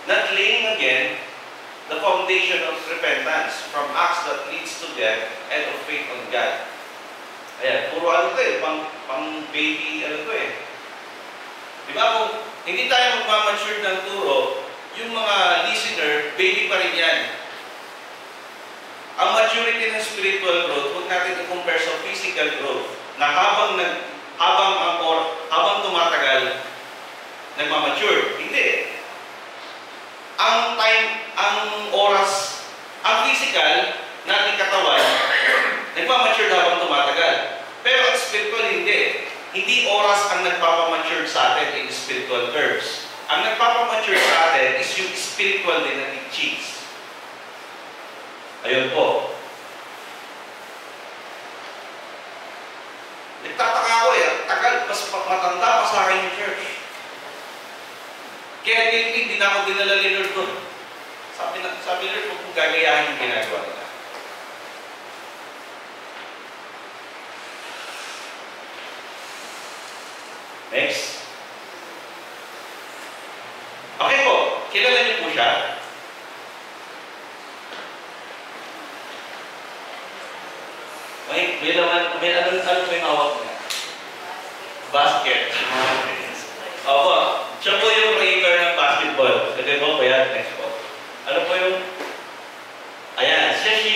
Not laying again the foundation of repentance from acts that leads to death and of faith on God. Ayan, puro ano pang baby Diba kung hindi tayo magmamature ng turo, yung mga listener, baby pa rin yan. Ang maturity ng spiritual growth, huwag natin i-compare sa physical growth na habang tumatagal, nagmamature. Hindi. Ang oras, ang physical nating katawan, nagmamature habang tumatagal. Pero ang spiritual, hindi. Hindi oras ang nagpapamature sa atin in spiritual terms. ang nagpapamature sa atin is yung spiritual din na teachings. Ayun po. Nagtataka ako tagal, mas matanda pa sa akin yung church. Kaya hindi na ako dinala ni Lord doon. Sabi Lord, huwag kong gagayahin yung ginagawa nila. Next. Okay po, kilala niyo po siya. May ano po yung hawak niya? Basket. Opo, siya po yung creator ng basketball. Kasi po, kaya next po. Ano po yung... Ayan, siya si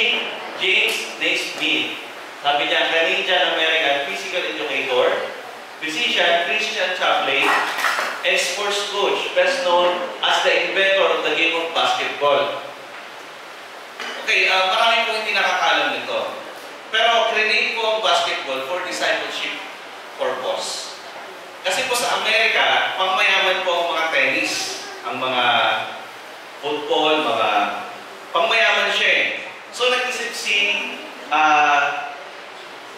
James Naismith. Sabi niya, Canadian-American physical educator, physician, Christian chaplain, and sports coach, best known as the inventor of the game of basketball. Okay, marami po hindi nakakalam nito. Pero create po ang basketball for discipleship purpose. Kasi po sa Amerika, pangmayaman po ang mga tennis, ang mga football, mga pangmayaman siya eh. So nag-isip si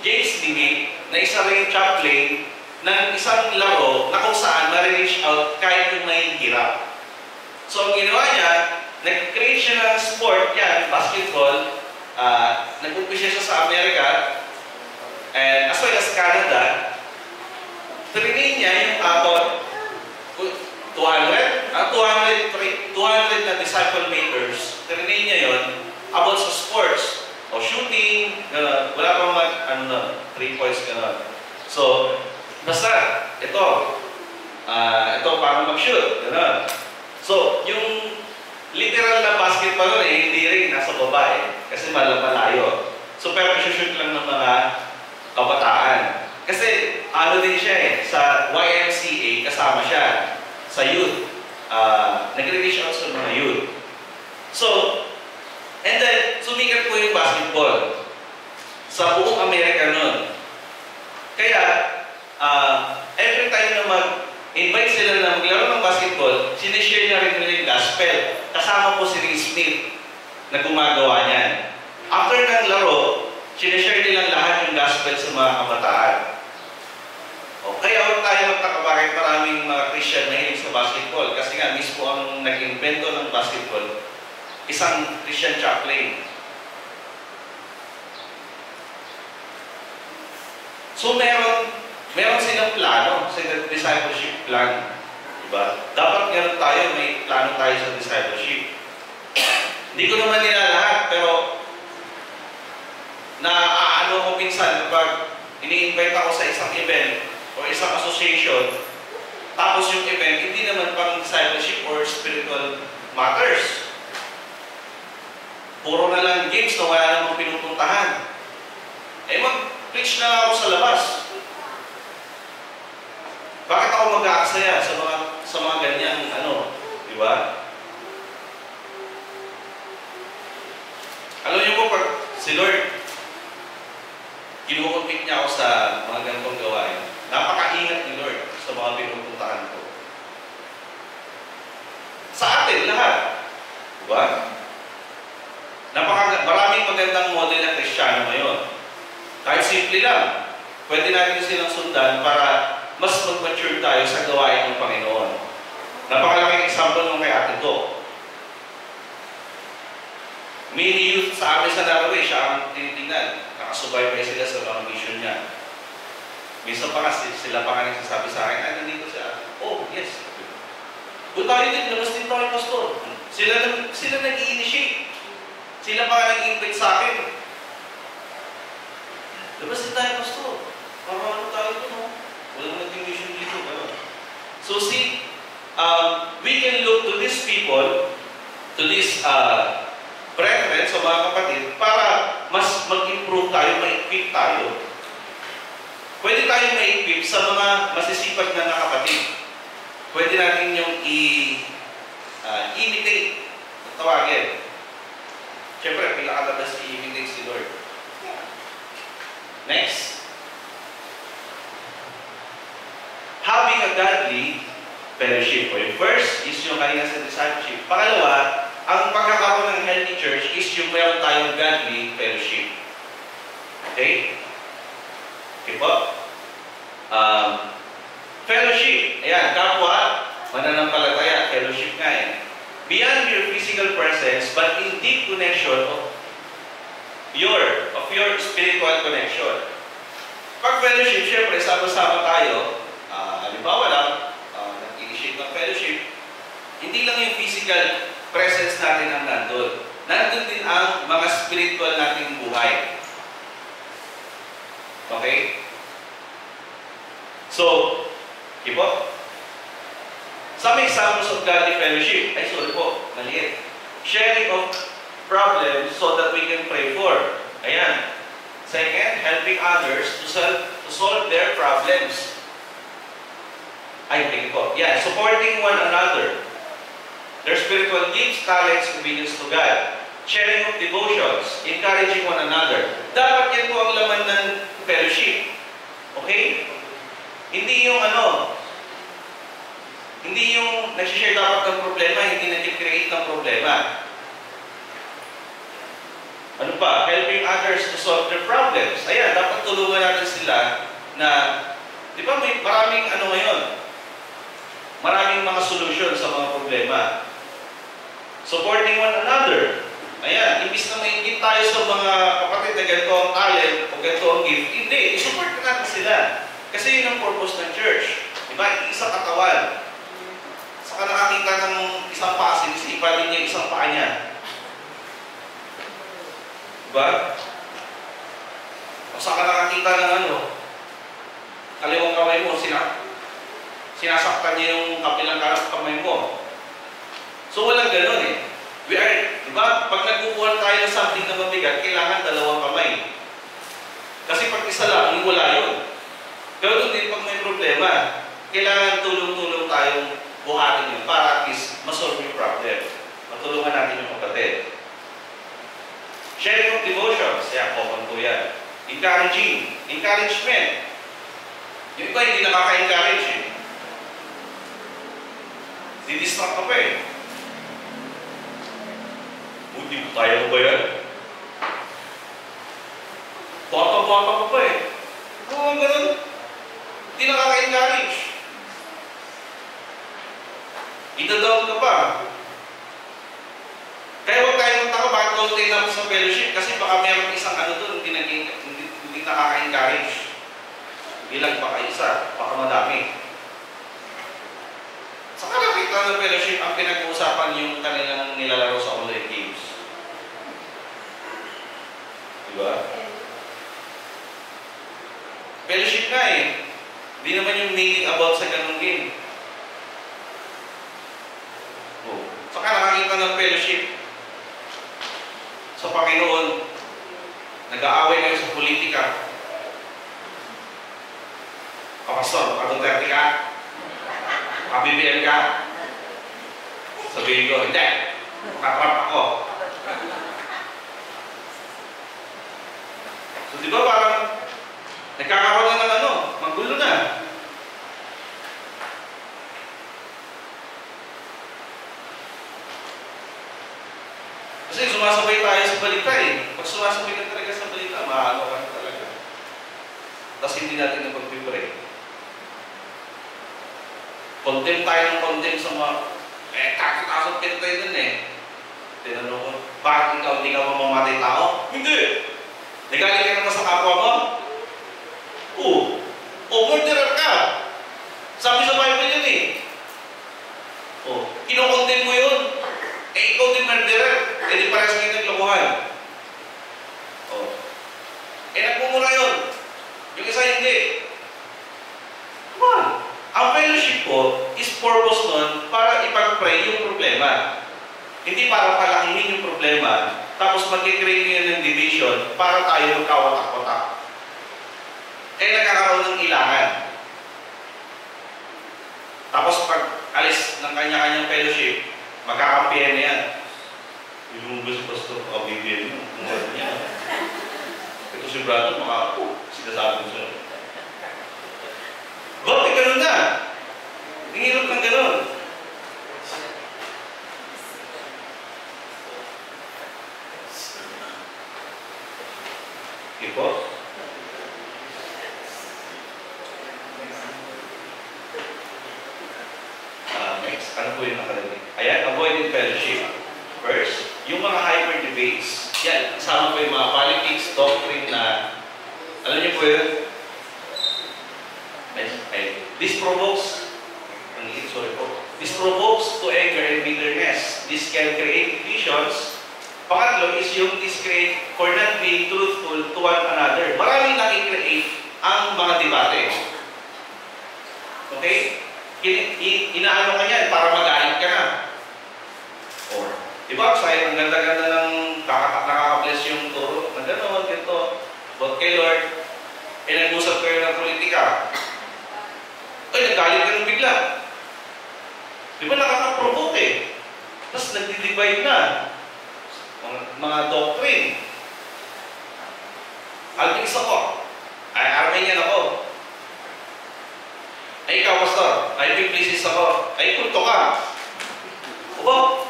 James Naismith na isa rin chaplain ng isang laro na kung saan ma-reach out kahit yung may hirap. So ang ginawa niya, nag-create siya ng sport yan, basketball. Nag-umpisa siya sa Amerika and as well as Canada. Trinain niya yung about 200 na disciple makers. Trinain niya yon about sa sports o shooting, gano'n. Wala pang ano na, 3 points gano'n. So, basta, ito parang mag-shoot, gano'n. So, yung literal na basketball hindi rin nasa baba kasi malayo. So, pero shoot lang ng mga kabataan. Kasi, ano din siya sa YMCA, kasama siya sa youth. Nag-reach out sa mga youth. So, and then, sumikat po yung basketball sa buong Amerika nun. Kaya, every time na mag-invite sila na maglaro ng basketball, sinishare niya rin nila yung gospel. Kasama po si Naismith na gumagawa niyan. After ng laro, sinishare nilang lahat yung gospel sa mga kabataan. O, kaya huwag tayo magtaka bakit maraming mga Christian na hilig sa basketball. Kasi nga, mismo ang nag-invento ng basketball, isang Christian chaplain. So, meron silang plano sa discipleship plan. Diba? Dapat meron tayo, may plano tayo sa discipleship. Hindi ko naman nila lahat, pero naaano ko minsan kapag ini-invite ako sa isang event o isang association, tapos yung event, hindi naman pang discipleship or spiritual matters. Puro na lang games na wala namang pinupuntahan. Mag-preach na lang ako sa labas. Bakit ako mag-aaksaya sa mga ganyang di ba? Alam niyo po, pag si Lord, kinukumpit niya ako sa mga ganitong gawain. Napakaingat ni Lord sa mga pinupuntahan ko. Sa atin, lahat. Diba? Maraming magandang model na Kristiyano ngayon. Kahit simple lang, pwede natin silang sundan para mas mag-mature tayo sa gawain ng Panginoon. Napakalaking example nung kay Ate Do. Mini youth sa amin sa Naraway, siya ang tinitingnan. Nakasubaybay sila sa mga mission niya. Minsan pa nga, sila pa nga nagsasabi sa akin, nandito siya. Oh, yes. Kung tayo din, labas din tayo, Pastor. Sila nag-i-initiate. Sila pa nga nag-i-invite sa akin. Labas din tayo, Pastor. Para tayo ito, no? Walang naging mission dito. So see, we can look to these people, to these brethren, sa mga kapatid, para mas mag-improve tayo, ma-equip tayo. Pwede tayo ma-equip sa mga masisipag na kapatid. Pwede natin yung imitate, tawagin. Siyempre, pinakatabas i-imitate si Lord. Next. Having a godly fellowship. Okay? First is yung kanina sa discipleship. Pangalawa, ang pagkakaroon ng healthy church is yung meron tayong godly fellowship. Okay? Okay po? Fellowship. Ayan, kapwa, mananampalataya, fellowship nga eh. Beyond your physical presence, but in deep connection of your spiritual connection. Pag fellowship, syempre, sama-sama tayo. Halimbawa lang, nag-initiate ng fellowship, hindi lang yung physical presence natin ang nandun. Nandun din ang mga spiritual nating buhay. Okay? So, ipo? Some examples of godly fellowship. Ay, sorry po, maliit. Sharing of problems so that we can pray for. Ayan. Second, helping others to solve their problems. Ay, okay po. Yeah, supporting one another. Their spiritual gifts, talents, obedience to God. Sharing of devotions, encouraging one another. Dapat yan po ang laman ng fellowship. Okay? Hindi yung hindi yung nagsishare dapat ng problema, hindi nag-create ng problema. Ano pa? Helping others to solve their problems. Ayan, dapat tulungan natin sila na, di ba may maraming ngayon? Maraming mga solution sa mga problema. Supporting one another. Ayan, imbis na maingit tayo sa mga kapatid na ganito ang talent o ganito ang gift, hindi, isupport natin sila. Kasi yun ang purpose ng church. Diba? Isang katawan. Saka nakakita ng isang paa, sinisipa din niya isang paa niya. Diba? O saka nakakita ng kaliwang kamay mo, sinasaktan niya yung kapilang kamay mo. So walang ganun eh. We are, diba? Pag nagkukuhan tayo ng something na mabigat, kailangan dalawang kamay. Kasi pag isa lang, wala yun. Pero doon din pag may problema, kailangan tulong-tulong tayong buhatin yun para at least masolve yung problem. Matulungan natin yung kapatid. Sharing of devotions. Yan, common po yan. Encouraging. Encouragement. Yung iba hindi nakaka-encourage eh. Didistract ka pa eh. Buti mo tayo ba yan? Bata-bata ka pa eh. Kung ganun, hindi nakaka-encourage. Ida-down ka pa. Kaya huwag tayo magtaka bakit konti lang sa fellowship kasi baka mayroon isang doon hindi nakaka-encourage. Bilang baka isa, baka madami. Saka nakita ng fellowship ang pinag-uusapan yung kanilang nilalaro sa online games. Diba? Fellowship nga eh. Hindi naman yung meeting about sa ganung game. Saka nakakita ng fellowship sa Panginoon, nag-aaway kayo sa politika. Kapastor, Duterte ka? BBM ka? Sabihin ko, hindi. Makatrap ako. So di ba parang nagkakaroon na ng magulo na. Kasi sumasabay tayo sa balita eh. Pag sumasabay ka talaga sa balita, maano ka na talaga. Tapos hindi natin napag-pray. Condemn tayo ng condemn sa mga, kakit-asot kayo tayo dun eh. Tinanong ko, bakit ikaw hindi ka mamamatay tao? Hindi! Nagaling ka naman sa kapwa mo? Murderer ka! Sabi sa Bible yun eh. Kinokondemn mo yun. Ikaw din murderer. Di parehas kayo naglokohan. Nagmumura yun. Yung isa hindi. Come on. Ang fellowship po is purpose nun para ipag-pray yung problema. Hindi para palakihin yung problema, tapos mag-create nyo ng division para tayo magkawatak-watak. Kaya nagkakaroon ng ilangan. Tapos pag alis ng kanya-kanyang fellowship, magkakampihan na yan. Yung si Pastor, BBM mo, kung niya. Ito si brother, sinasabi mo siya. Bakit ganun na? Hingilot ng ganun. Ano po yung nakalagay? Ayan, avoiding fellowship. First, yung mga hyper debates. Yan, kasama po yung mga politics, doctrine na, alam niyo po yun? This provokes to anger and bitterness. This can create divisions. Pangatlo is yung this create for not being truthful to one another. Maraming nakikreate ang mga debate. Okay? Inaano ka yan para magalit ka na. Or, diba, sa'yo, ang ganda-ganda ng nakaka-bless yung turo. Na gano'n, ganito. But kay Lord, nag-usap kayo ng politika. Ay, nagalit ka nung bigla. Di ba nakaka-provoke eh? Tapos nagdi-divide na. Mga doctrine. Alvix ako. Ay, Armenian ako. Ay, ikaw, pastor. Ay, Biblisis ako. Ay, kulto ka. Opo.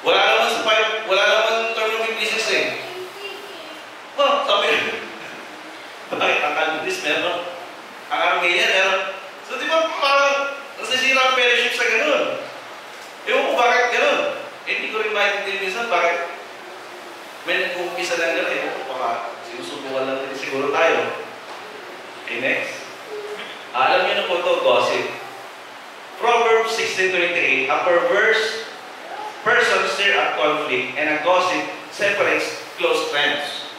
Wala naman term ng Biblisis eh. Oh, sabi. Bakit ang Calvinist meron? Ang Armenian meron. So, di ba parang nasisira ang fellowship sa ganun? Ewan ko bakit ganun. Hindi ko rin maintindihan minsan bakit may nag-uumpisa lang ganun. Ewan ko baka sinusubukan lang din siguro tayo. Okay, next. Alam niyo na po ito, gossip. Proverbs 16:28, a perverse person stir up conflict and a gossip separates close friends.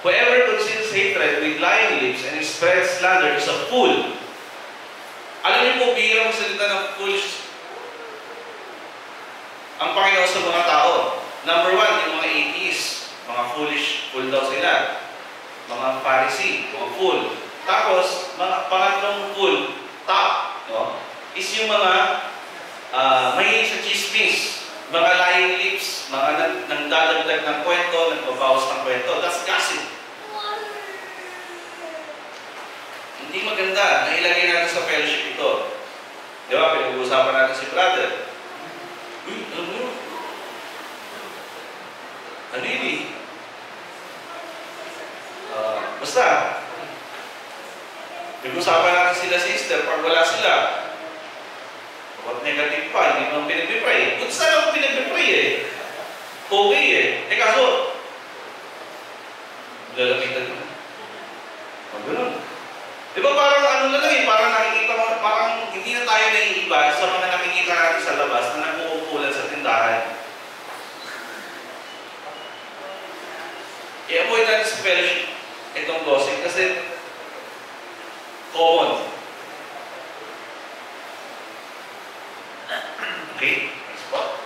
Whoever conceals hatred with lying lips and spreads slander is a fool. Alam niyo po, bihira magsalita ng fools ang Panginoon sa mga tao. Number one, yung mga atheists, mga fool daw sila. Mga Pharisee, mga fool. Tapos, mga pangatlong fool, top, no? Is yung mga mahilig sa chismis, mga lying lips, mga nagdadagdag ng kwento, nagbabawas ng kwento. That's gossip. Hindi maganda na ilagay natin sa fellowship ito. Di ba? Pinag-uusapan natin si brother. Uy, alam mo yun? Ano yun eh? Basta, pinag-uusapan natin sila sister, pag wala sila, kapag negative pa, hindi naman pinag-pray. Kung saan ako pinag-pray eh? Okay eh. Kaso, lalapitan mo. Ganun. Di ba parang ano na lang eh, parang nakikita mo, parang hindi na tayo naiiba sa mga nakikita natin sa labas na nagkukumpulan sa tindahan. I-avoid natin sa fellowship itong gossip kasi common. Okay, next po.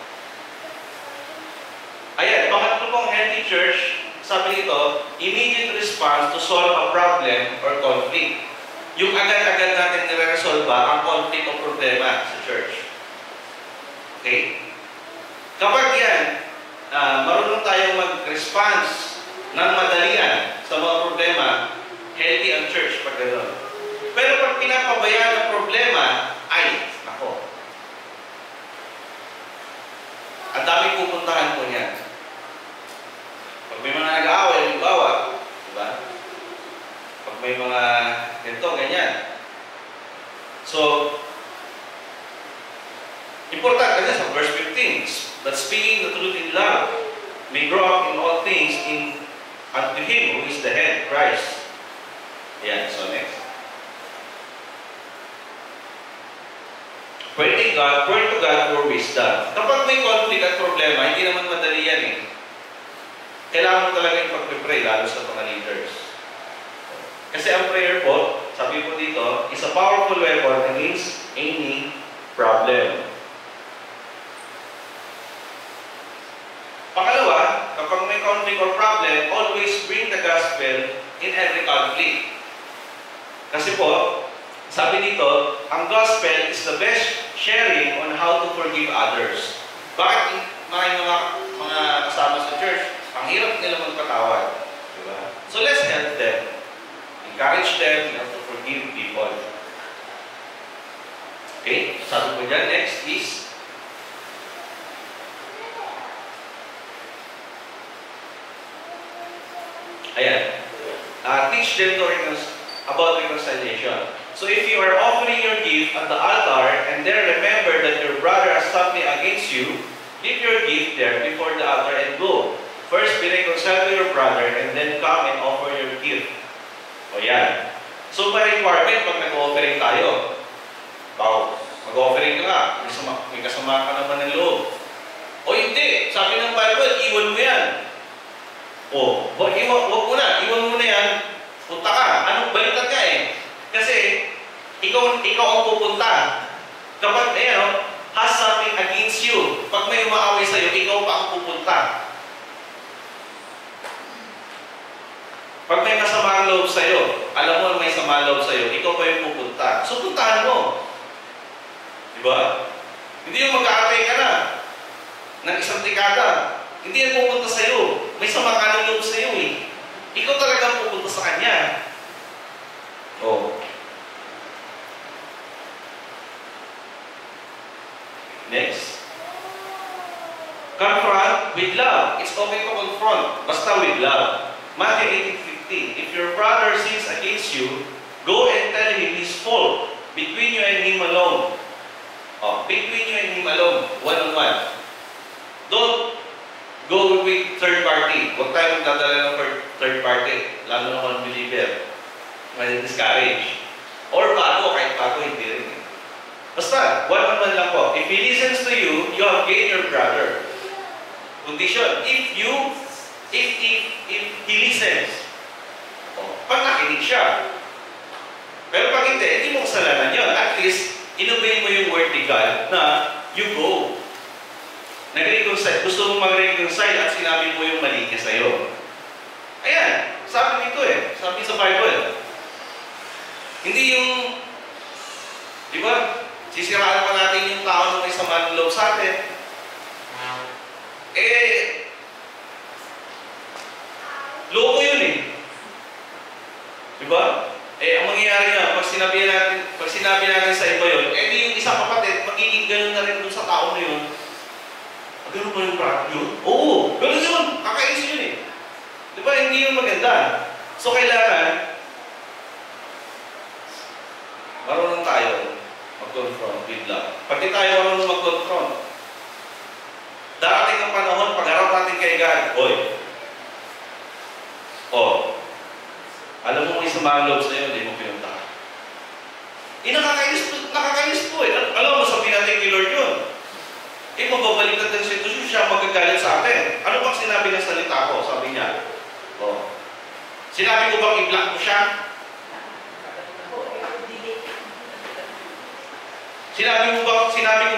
Ayan, pangatlo pong healthy church, sabi nito, immediate response to solve a problem or conflict. Yung agad-agad natin nire-resolve ang conflict o problema sa church. Okay? Kapag yan, marunong tayong mag-response ng madalian sa mga problema, healthy ang church pag gano'n. Pero pag pinapabayaan ang problema, ay, nako. Ang daming pupuntahan po niyan. Pag may mga nag-aaway, halimbawa, diba? Pag may mga ganito, ganyan. So, important kasi sa verse 15, but speaking the truth in love, may grow up in all things unto Him who is the head, Christ. Ayan, so next. Pray to God for wisdom. Kapag may conflict at problema, hindi naman madali yan eh. Kailangan mo talaga yung pag-pray, lalo sa mga leaders. Kasi ang prayer po, sabi po dito, is a powerful weapon against any problem. Pangalawa, kapag may conflict or problem, always bring the gospel in every conflict. Kasi po, sabi dito, ang gospel is the best sharing on how to forgive others. Bakit mga kasama sa church, ang hirap nila magpatawad? Diba? So let's help them. Encourage them to forgive people. Okay? Sabi ko dyan, next is ayan. Teach them to about reconciliation. So if you are offering your gift at the altar and there remember that your brother has something against you, leave your gift there before the altar and go. First, be reconciled to your brother and then come and offer your gift. O yan. So by requirement, pag nag-offering tayo, mag-offering ka nga, may kasama ka naman ng loob. O hindi, sabi ng Bible, iwan mo yan. O, wag mo na, iwan mo na yan, punta ka. Anong baliktad ka eh? Kasi, ikaw ang pupunta. Kapag, has something against you, pag may umaaway sa'yo, ikaw pa ang pupunta. Pag may masamang loob sa'yo, alam mo may samang loob sa'yo, ikaw pa yung pupunta. So, puntahan mo. Diba? Hindi yung mag-aatay ka na ng isang dekada. Hindi yan pupunta sa'yo. May samang loob sa'yo eh. Ikaw talaga pupunta sa kanya. Oh. Next. Confront with love. It's okay to confront. Basta with love. Matthew 18:15. If your brother sins against you, go and tell him his fault. Between you and him alone. Oh, between you and him alone. One-on-one. Don't go with third party. Huwag tayo magdadala ng third party. Lalo na kung believer. May discourage. Or bago, kahit bago, hindi rin. Basta, one-on-one lang po. If he listens to you, you have gained your brother. Condition, if he listens, pag nakinig siya. Pero pag hindi mo kasalanan yun. At least, inobey mo yung word ni God na you go. Nag-reconcile. Gusto mong mag-reconcile at sinabi mo yung mali niya sa'yo. Ayan, sabi nito eh. Sabi sa Bible. Hindi yung, di ba, sisiraan pa natin yung tao na may sama ng loob sa atin. Loko yun eh. Di ba? Ang mangyayari na, pag sinabi natin sa iba yun, di yung isang kapatid, magiging ganun na rin dun sa tao na yun. Ganun ba yung brand yun? Oo, ganun yun. Kakainis yun eh. Di ba? Hindi yun maganda. So, kailangan, marunong tayo mag-confront with love. Pag di tayo marunong mag-confront, darating ang panahon, pag-harap natin kay God, alam mo kung isang mga loob sa'yo, hindi mo pinunta. Nakakainis po eh. Alam mo, sabihin natin kay Lord yun. Mababaliktad ng sitwasyon, siya magagalit sa atin. Ano bang sinabi ng salita ko? Sabi niya. Sinabi ko bang i-block mo siya? Sinabi ko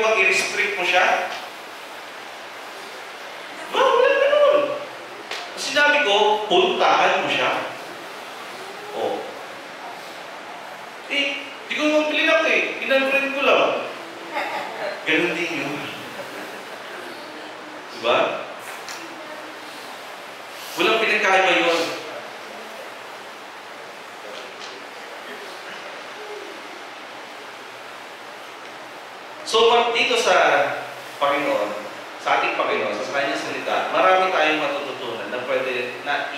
bang i-restrict mo siya? Wala ganun. Sinabi ko, puntahan mo siya. Di ko naman pilinak eh. Inunfriend ko lang. Ganun din yun. Diba? Walang pinagkaiba yun. So, pag dito sa Panginoon, sa ating Panginoon, sa kanyang salita, marami tayong matututunan na pwede na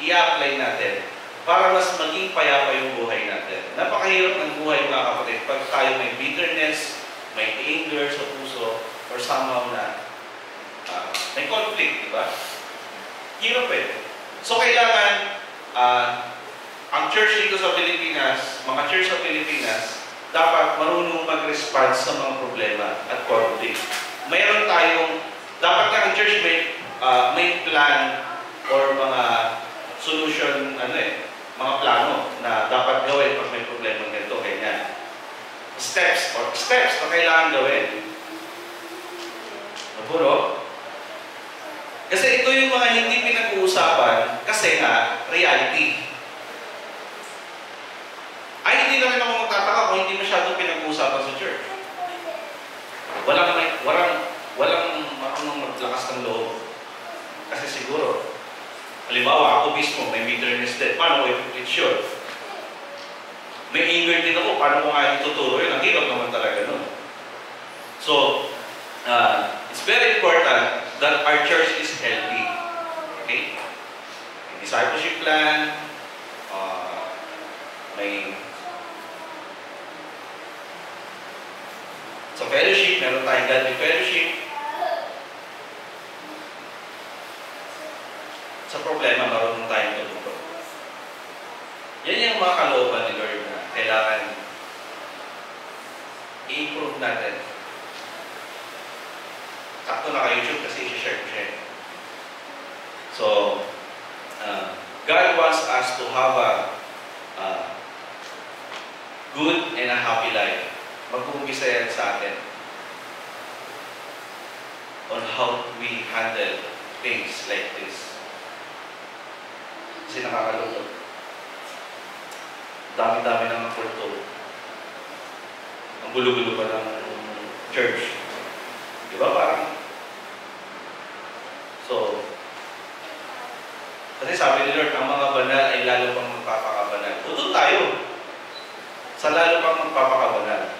i-apply natin para mas maging payapa yung buhay natin. Napakahirap ng buhay, mga kapatid, pag tayo may bitterness, may anger sa puso, or somehow na may conflict, di ba? Hirap eh. So, kailangan ang church dito sa Pilipinas, mga church sa Pilipinas, dapat marunong mag-respond sa mga problema at conflict. Mayroon tayong, dapat nga ang church may plan or mga solution, mga plano na dapat gawin pag may problema ganito, ganyan. Steps na kailangan gawin. Napuro? Kasi ito yung mga hindi pinag-uusapan kasi nga, reality. Ay, hindi na rin ako magtataka kung hindi masyadong pinag-uusapan sa church. Walang maglakas ng loob. Kasi siguro, halimbawa, ako mismo, may bitterness din. Paano ko i-sure? May anger din ako. Paano ko nga ituturo yun? Ang hirap naman talaga nun. So, it's very important that our church is healthy. Okay? May discipleship plan, may fellowship, meron tayong godly fellowship. Sa problema, marunong tayong tututo. Yan yung mga kalooban ni Lord na kailangan i-improve natin. Sakto naka-YouTube kasi i-share ko siya. So, God wants us to have a good and a happy life. Mag-uumpisa yan sa atin on how we handle things like this. Kasi nakakalungkot. Dami-dami ng kulto. Ang gulo-gulo pa ng church. Di ba parang? So, kasi sabi ni Lord, ang mga banal ay lalo pang magpapakabanal. Tutun tayo sa lalo pang magpapakabanal.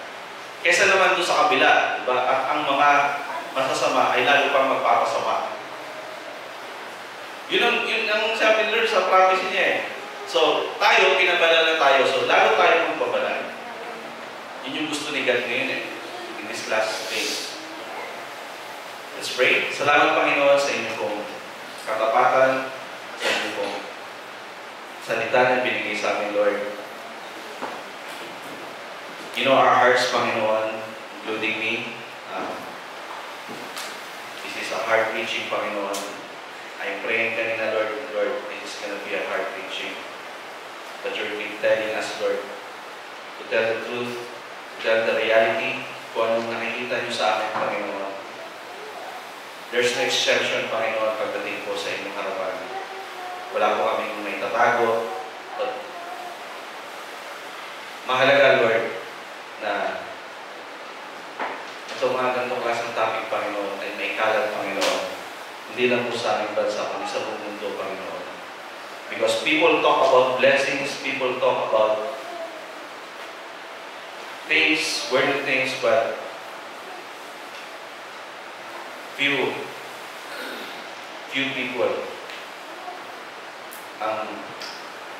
Kesa naman doon sa kabila, diba? At ang mga masasama ay lalo pang magpapasama. Yun ang sabi ni Lord sa prophecy niya eh. So, tayo, pinabanal na tayo. So, lalo tayo magpabanal. Yun yung gusto ni God ngayon eh. In this last days. Let's pray. Salamat Panginoon sa inyong pong katapatan, sa inyong pong salita na binigay sa amin, Lord. You know our hearts, Panginoon, including me. This is a heart-reaching, Panginoon. I'm praying kanina, Lord, this is going to be a heart-reaching. But you're telling us, Lord, to tell the truth, to tell the reality, kung anong nakikita niyo sa amin, Panginoon. There's no exception, Panginoon, pagdating po sa inyong harapan. Wala po kaming may tatago. But mahalaga, Lord, na itong mga ganitong klaseng topic, Panginoon, ay may kalat, Panginoon. Hindi lang po sa aming bansa, kundi sa buong mundo, Panginoon. Because people talk about blessings, people talk about things, worldly things, but few people ang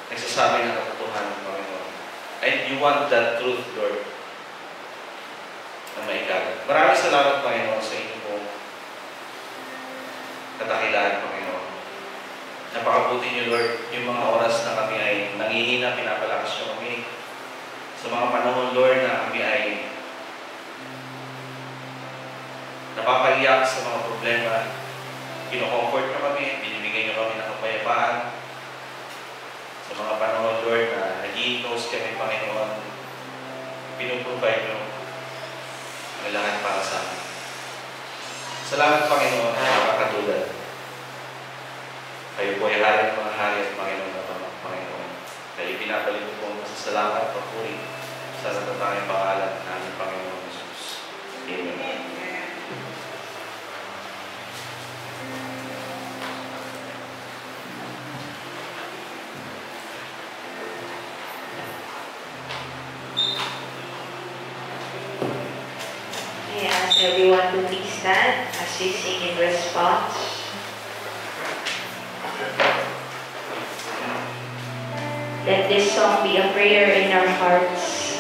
nagsasabi ng katotohanan ng Panginoon. And you want that truth, Lord, na maikalat. Maraming salamat, Panginoon, sa inyong pong katakilaan, Panginoon. Napakabuti niyo, Lord, yung mga oras na kami ay nangihina, pinapalakas niyo kami. Sa mga panahon, Lord, na kami ay napapaiyak sa mga problema, kino-comfort niyo kami, binibigay niyo kami ng kapayapaan. Sa mga panahon, Lord, na nag-i-close kami, Panginoon, pinuprovide niyo ang lahat para sa amin. Salamat, Panginoon, sa makakatulad. Kayo po ay hari ng mga hari at Panginoon na Panginoon. Kaya pinabalik ko po ang masasalamat at papuri sa natatanging pangalan ng aming Panginoon Jesus. Amen. I ask everyone to please stand as we sing in response. Let this song be a prayer in our hearts.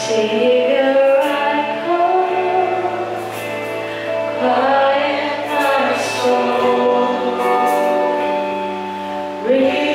Savior, I come, quiet my soul. Be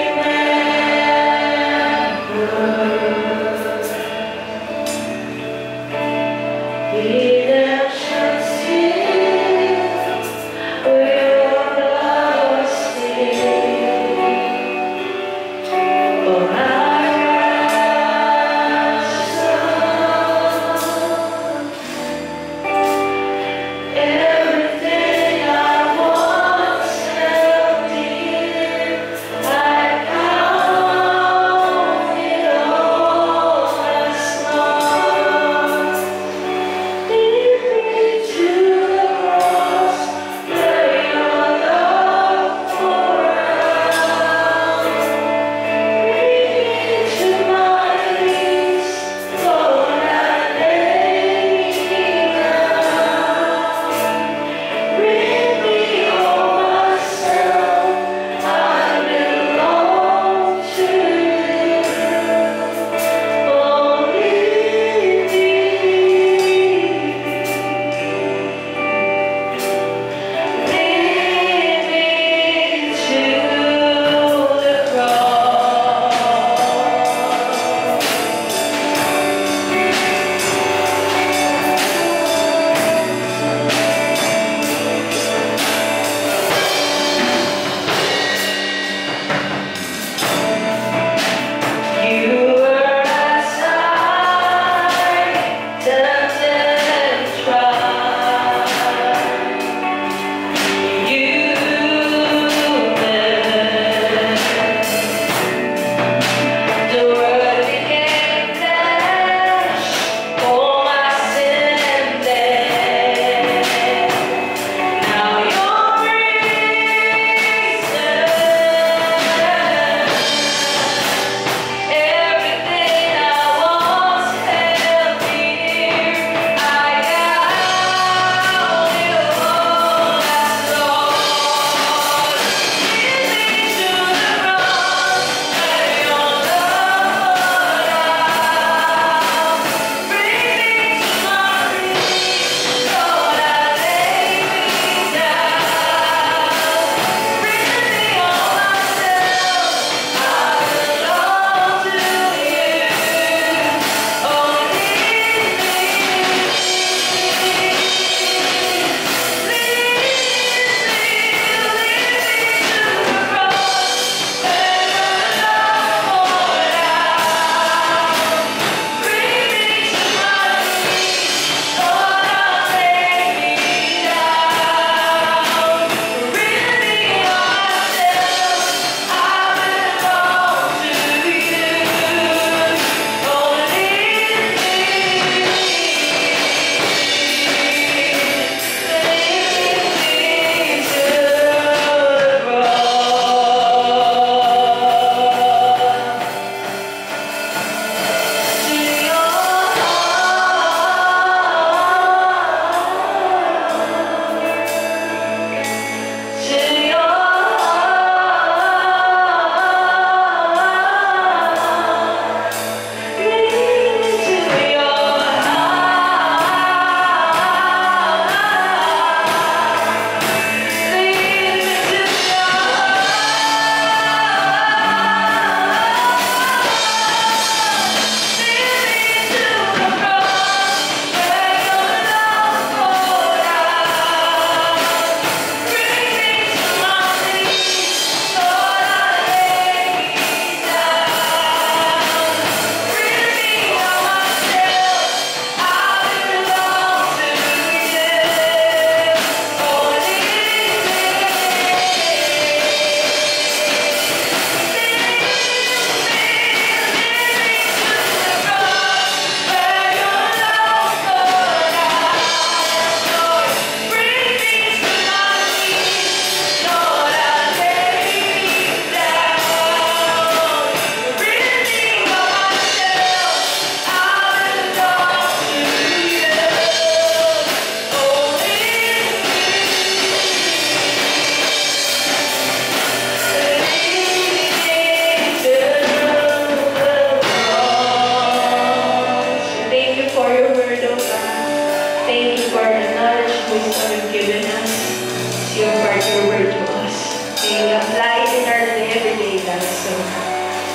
So,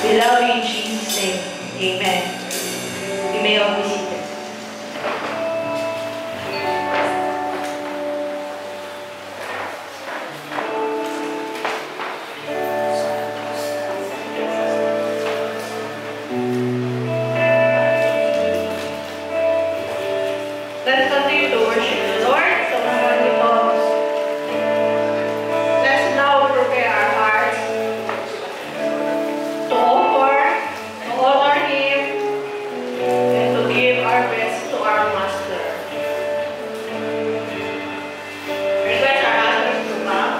we love you in Jesus' name. Amen. You may all be seated. Let's continue to worship the Lord. So, let's now prepare our hearts to offer, to honor Him, and to give our best to our Master. Request our husbands to come.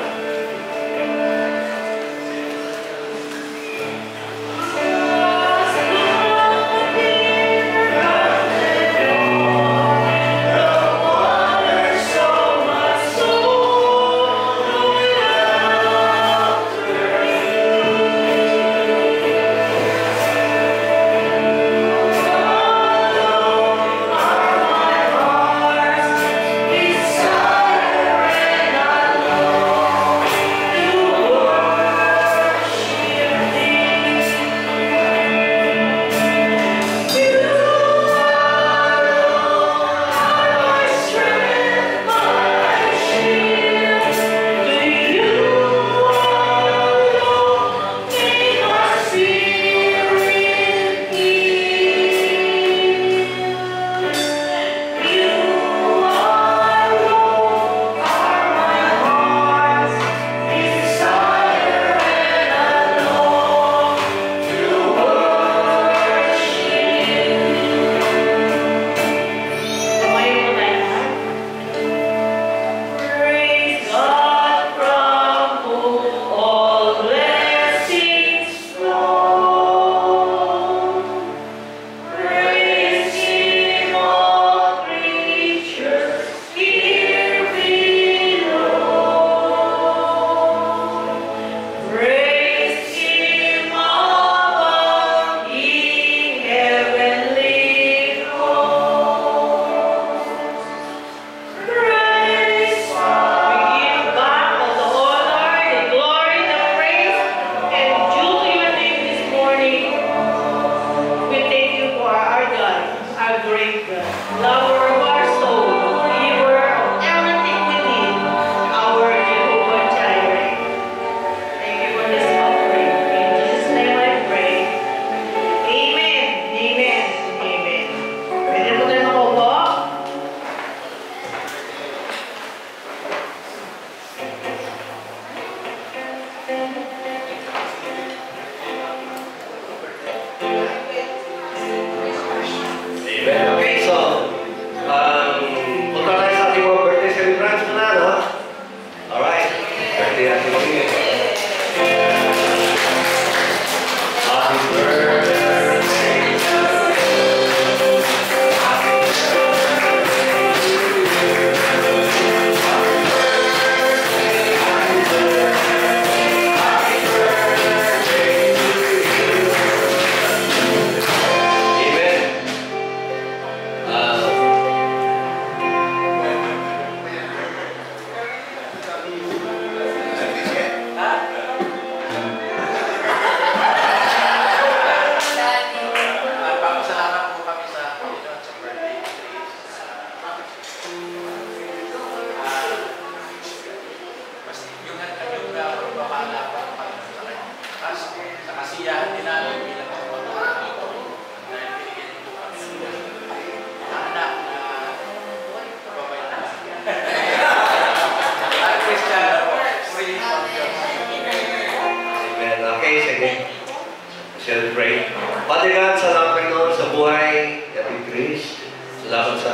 Celebrate. Father God, salamat Panginoon sa buhay ni Ate Grace. Salamat sa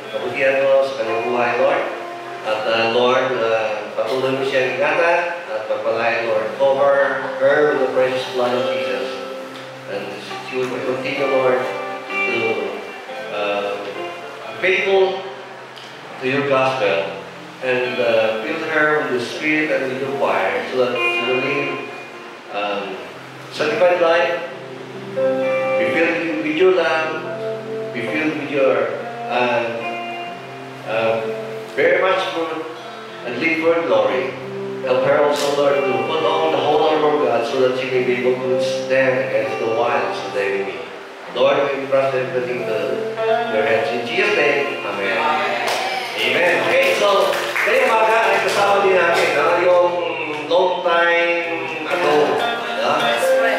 kabutihan mo sa kanyang buhay, Lord. At Lord, patuloy mo siyang ingatan at pagpalain, Lord. Cover her with the precious blood of Jesus. And she will continue, Lord, to faithful to your gospel and fill her with the Spirit and with your fire so that she will live sanctified life, be filled with your love, be filled with your very much fruit, and live for glory. Help her also, Lord, to put on the whole armor of God so that she may be able to stand against the wiles of the enemy. Lord, we trust everything to your hands. In Jesus' name, Amen. Amen. Okay, so, ngayong umaga ay kasama din natin yung long time ago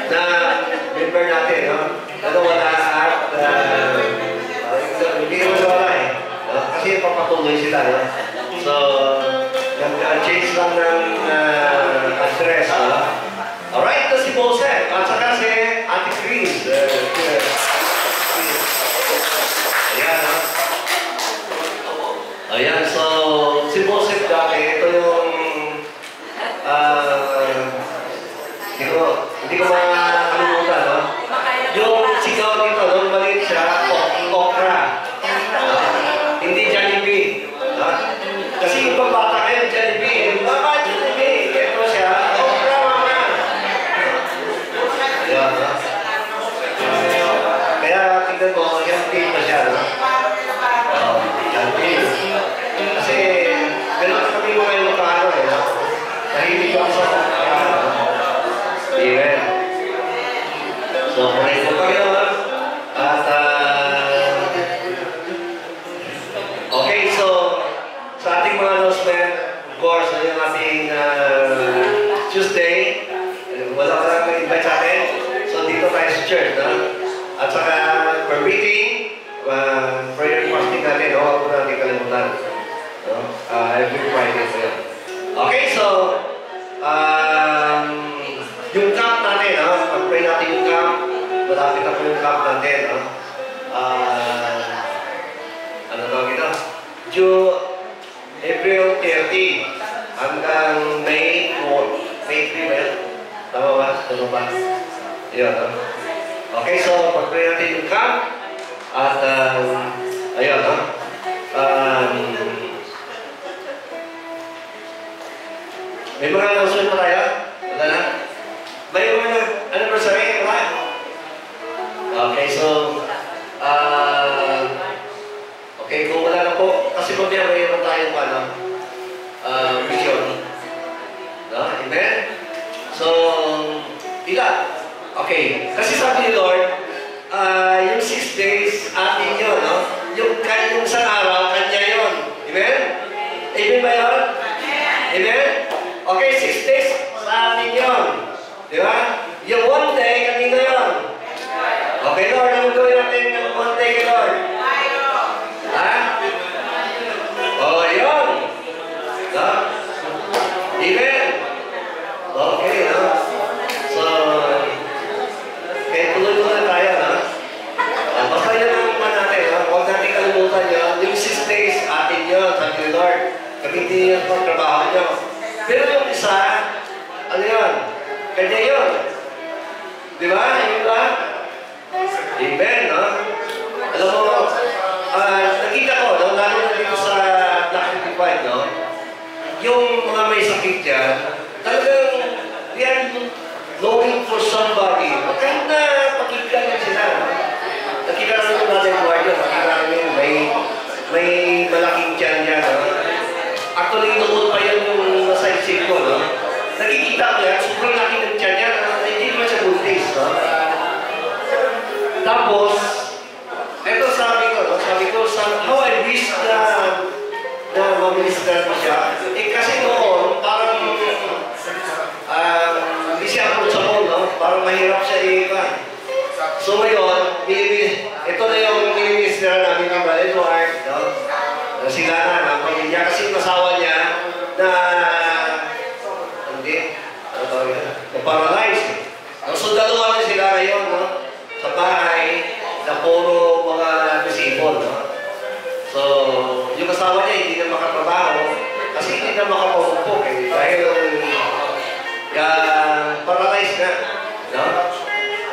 na member natin, wala at hindi naman wala kasi papatuloy sila. So, nag-change lang ng address. Alright, ito si Bose. At saka si Ate Chris. Ayan, ayan, so, si Bose dati, ito yung hindi ko makakalimutan, yung sigaw dito, nung maliit siya, okra. Hindi Jollibee. Kasi yung pambata kayo, Jollibee. Mama, Jollibee. Ito siya, okra, mama. Ayan, kaya tignan mo, Jollibee pa siya, Jollibee. Kasi, ganun kami mga Ilocano, nahilig ako sa okra. Amen. So, pray po kayo, at okay, so sa ating mga announcement, of course, yung ating Tuesday, wala ka lang invite sa atin. So dito tayo sa church, at saka for meeting, prayer and fasting natin, huwag po natin kalimutan. Every Friday po yan. Okay, so yung camp natin, pag-pray natin yung camp, malapit na po yung camp natin. Ano tawag ito? April 30 hanggang May 4. May 3 ba yan? Tama ba? Tama ba? Yun, okay, so pag-pray natin yung camp at ayun, may mga announcement pa tayo? Wala na? May mga anniversary? Wala? Okay, so okay, kung wala na po, kasi kung mayroon tayong mission. Amen? So, ila? Okay, kasi sabi ni Lord, yung 6 days, atin yun, yung isang araw, kanya yun. Amen? Amen ba yun? Amen? Okay, 6 days, sa atin yun. Di ba? Yung 1 day, kanino yun? Okay, Lord, ano gawin natin yung 1 day kay Lord? Oh, yun. Amen. Okay, so, kaya tuloy-tuloy tayo, basta yan ang naman natin, huwag natin kalimutan yun. Yung 6 days, atin yun, sabi ni Lord. Gamitin yun po, trabaho nyo. Pero yung isa, ano yun? Kanya yun. Di ba? Yun ba? Amen, Alam mo, nakita ko, lalo na dito sa Black 55, yung mga may sakit dyan, talagang they are looking for somebody. Kahit na pakinggan sila. Nakita namin natin yung guardian, nakita namin may malaking dyan yan. Actually, noon pa yan yung nasa isip ko. Nakikita ko yan, sobrang laki ng dyan yan. Hindi naman siya buntis. Tapos, ito sabi ko, how I wish na ma-minister ko siya. Kasi noon, parang hindi siya approachable, parang mahirap siya So ngayon, ito na yung minister namin ni Brother Edward, sila na, ng pamilya, kasi yung asawa niya na paralyzed. So dalawa na sila ngayon, sa bahay, na puro mga disabled. So, yung asawa niya hindi na makatrabaho kasi hindi na makapaupo dahil paralyzed na.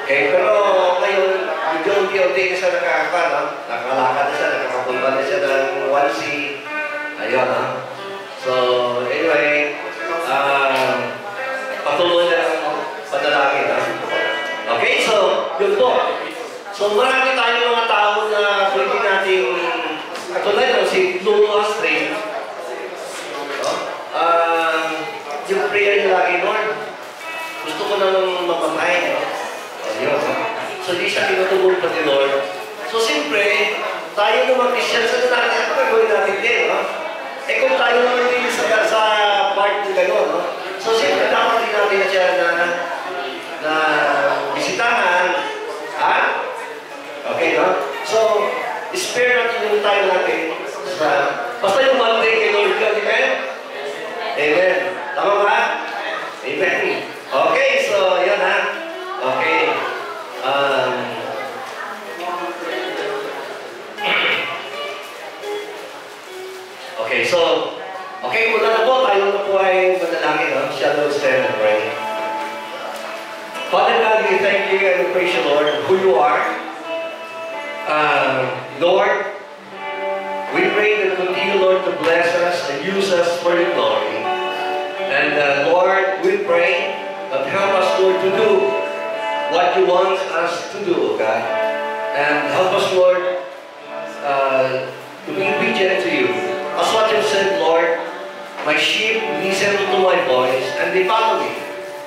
Okay, pero ngayon, unti-unti na siya nakalakad na siya, nakakapunta na siya ng 1C. Ayun, So, anyway, patuloy na padalangin, Okay, so, yun po. So, marami tayong mga tao na pwede nating katulad si Blue Astrid. Yung word pa ni Lord. So, siyempre, tayo naman Christians, ano natin, ano gagawin natin din, no? Eh kung tayo naman din sa part ng gano'n, no? So, siyempre, dapat din natin siya na bisitahan. Ha? Okay, no? So, spare natin yung time natin sa... Basta yung Monday kay Lord God, amen? Amen. Tama ba? Amen. Okay, so, yan ha. Okay. Okay, so, okay, muna na po, tayo na po ay manalangin, no? Shall we stand and pray? Father God, we thank you and we praise you, Lord, who you are. Lord, we pray that continue, Lord, to bless us and use us for your glory. And Lord, we pray that help us, Lord, to do what you want us to do, God. And help us, Lord, to be obedient to you. As what you said, Lord, my sheep listen to my voice, and they follow me.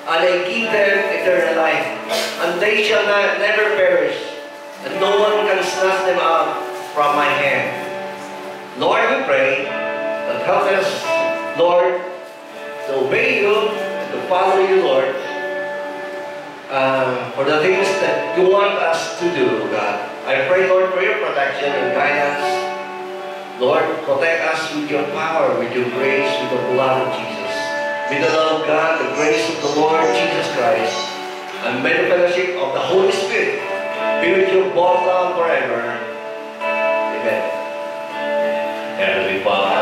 And I give them eternal life, and they shall never perish, and no one can snatch them out from my hand. Lord, we pray that help us, Lord, to obey you, to follow you, Lord, for the things that you want us to do, God. I pray, Lord, for your protection and guidance. Lord, protect us with your power, with your grace, with the blood of Jesus. May the love of God, the grace of the Lord Jesus Christ, and may the fellowship of the Holy Spirit be with you both now and forever. Amen. Heavenly Father,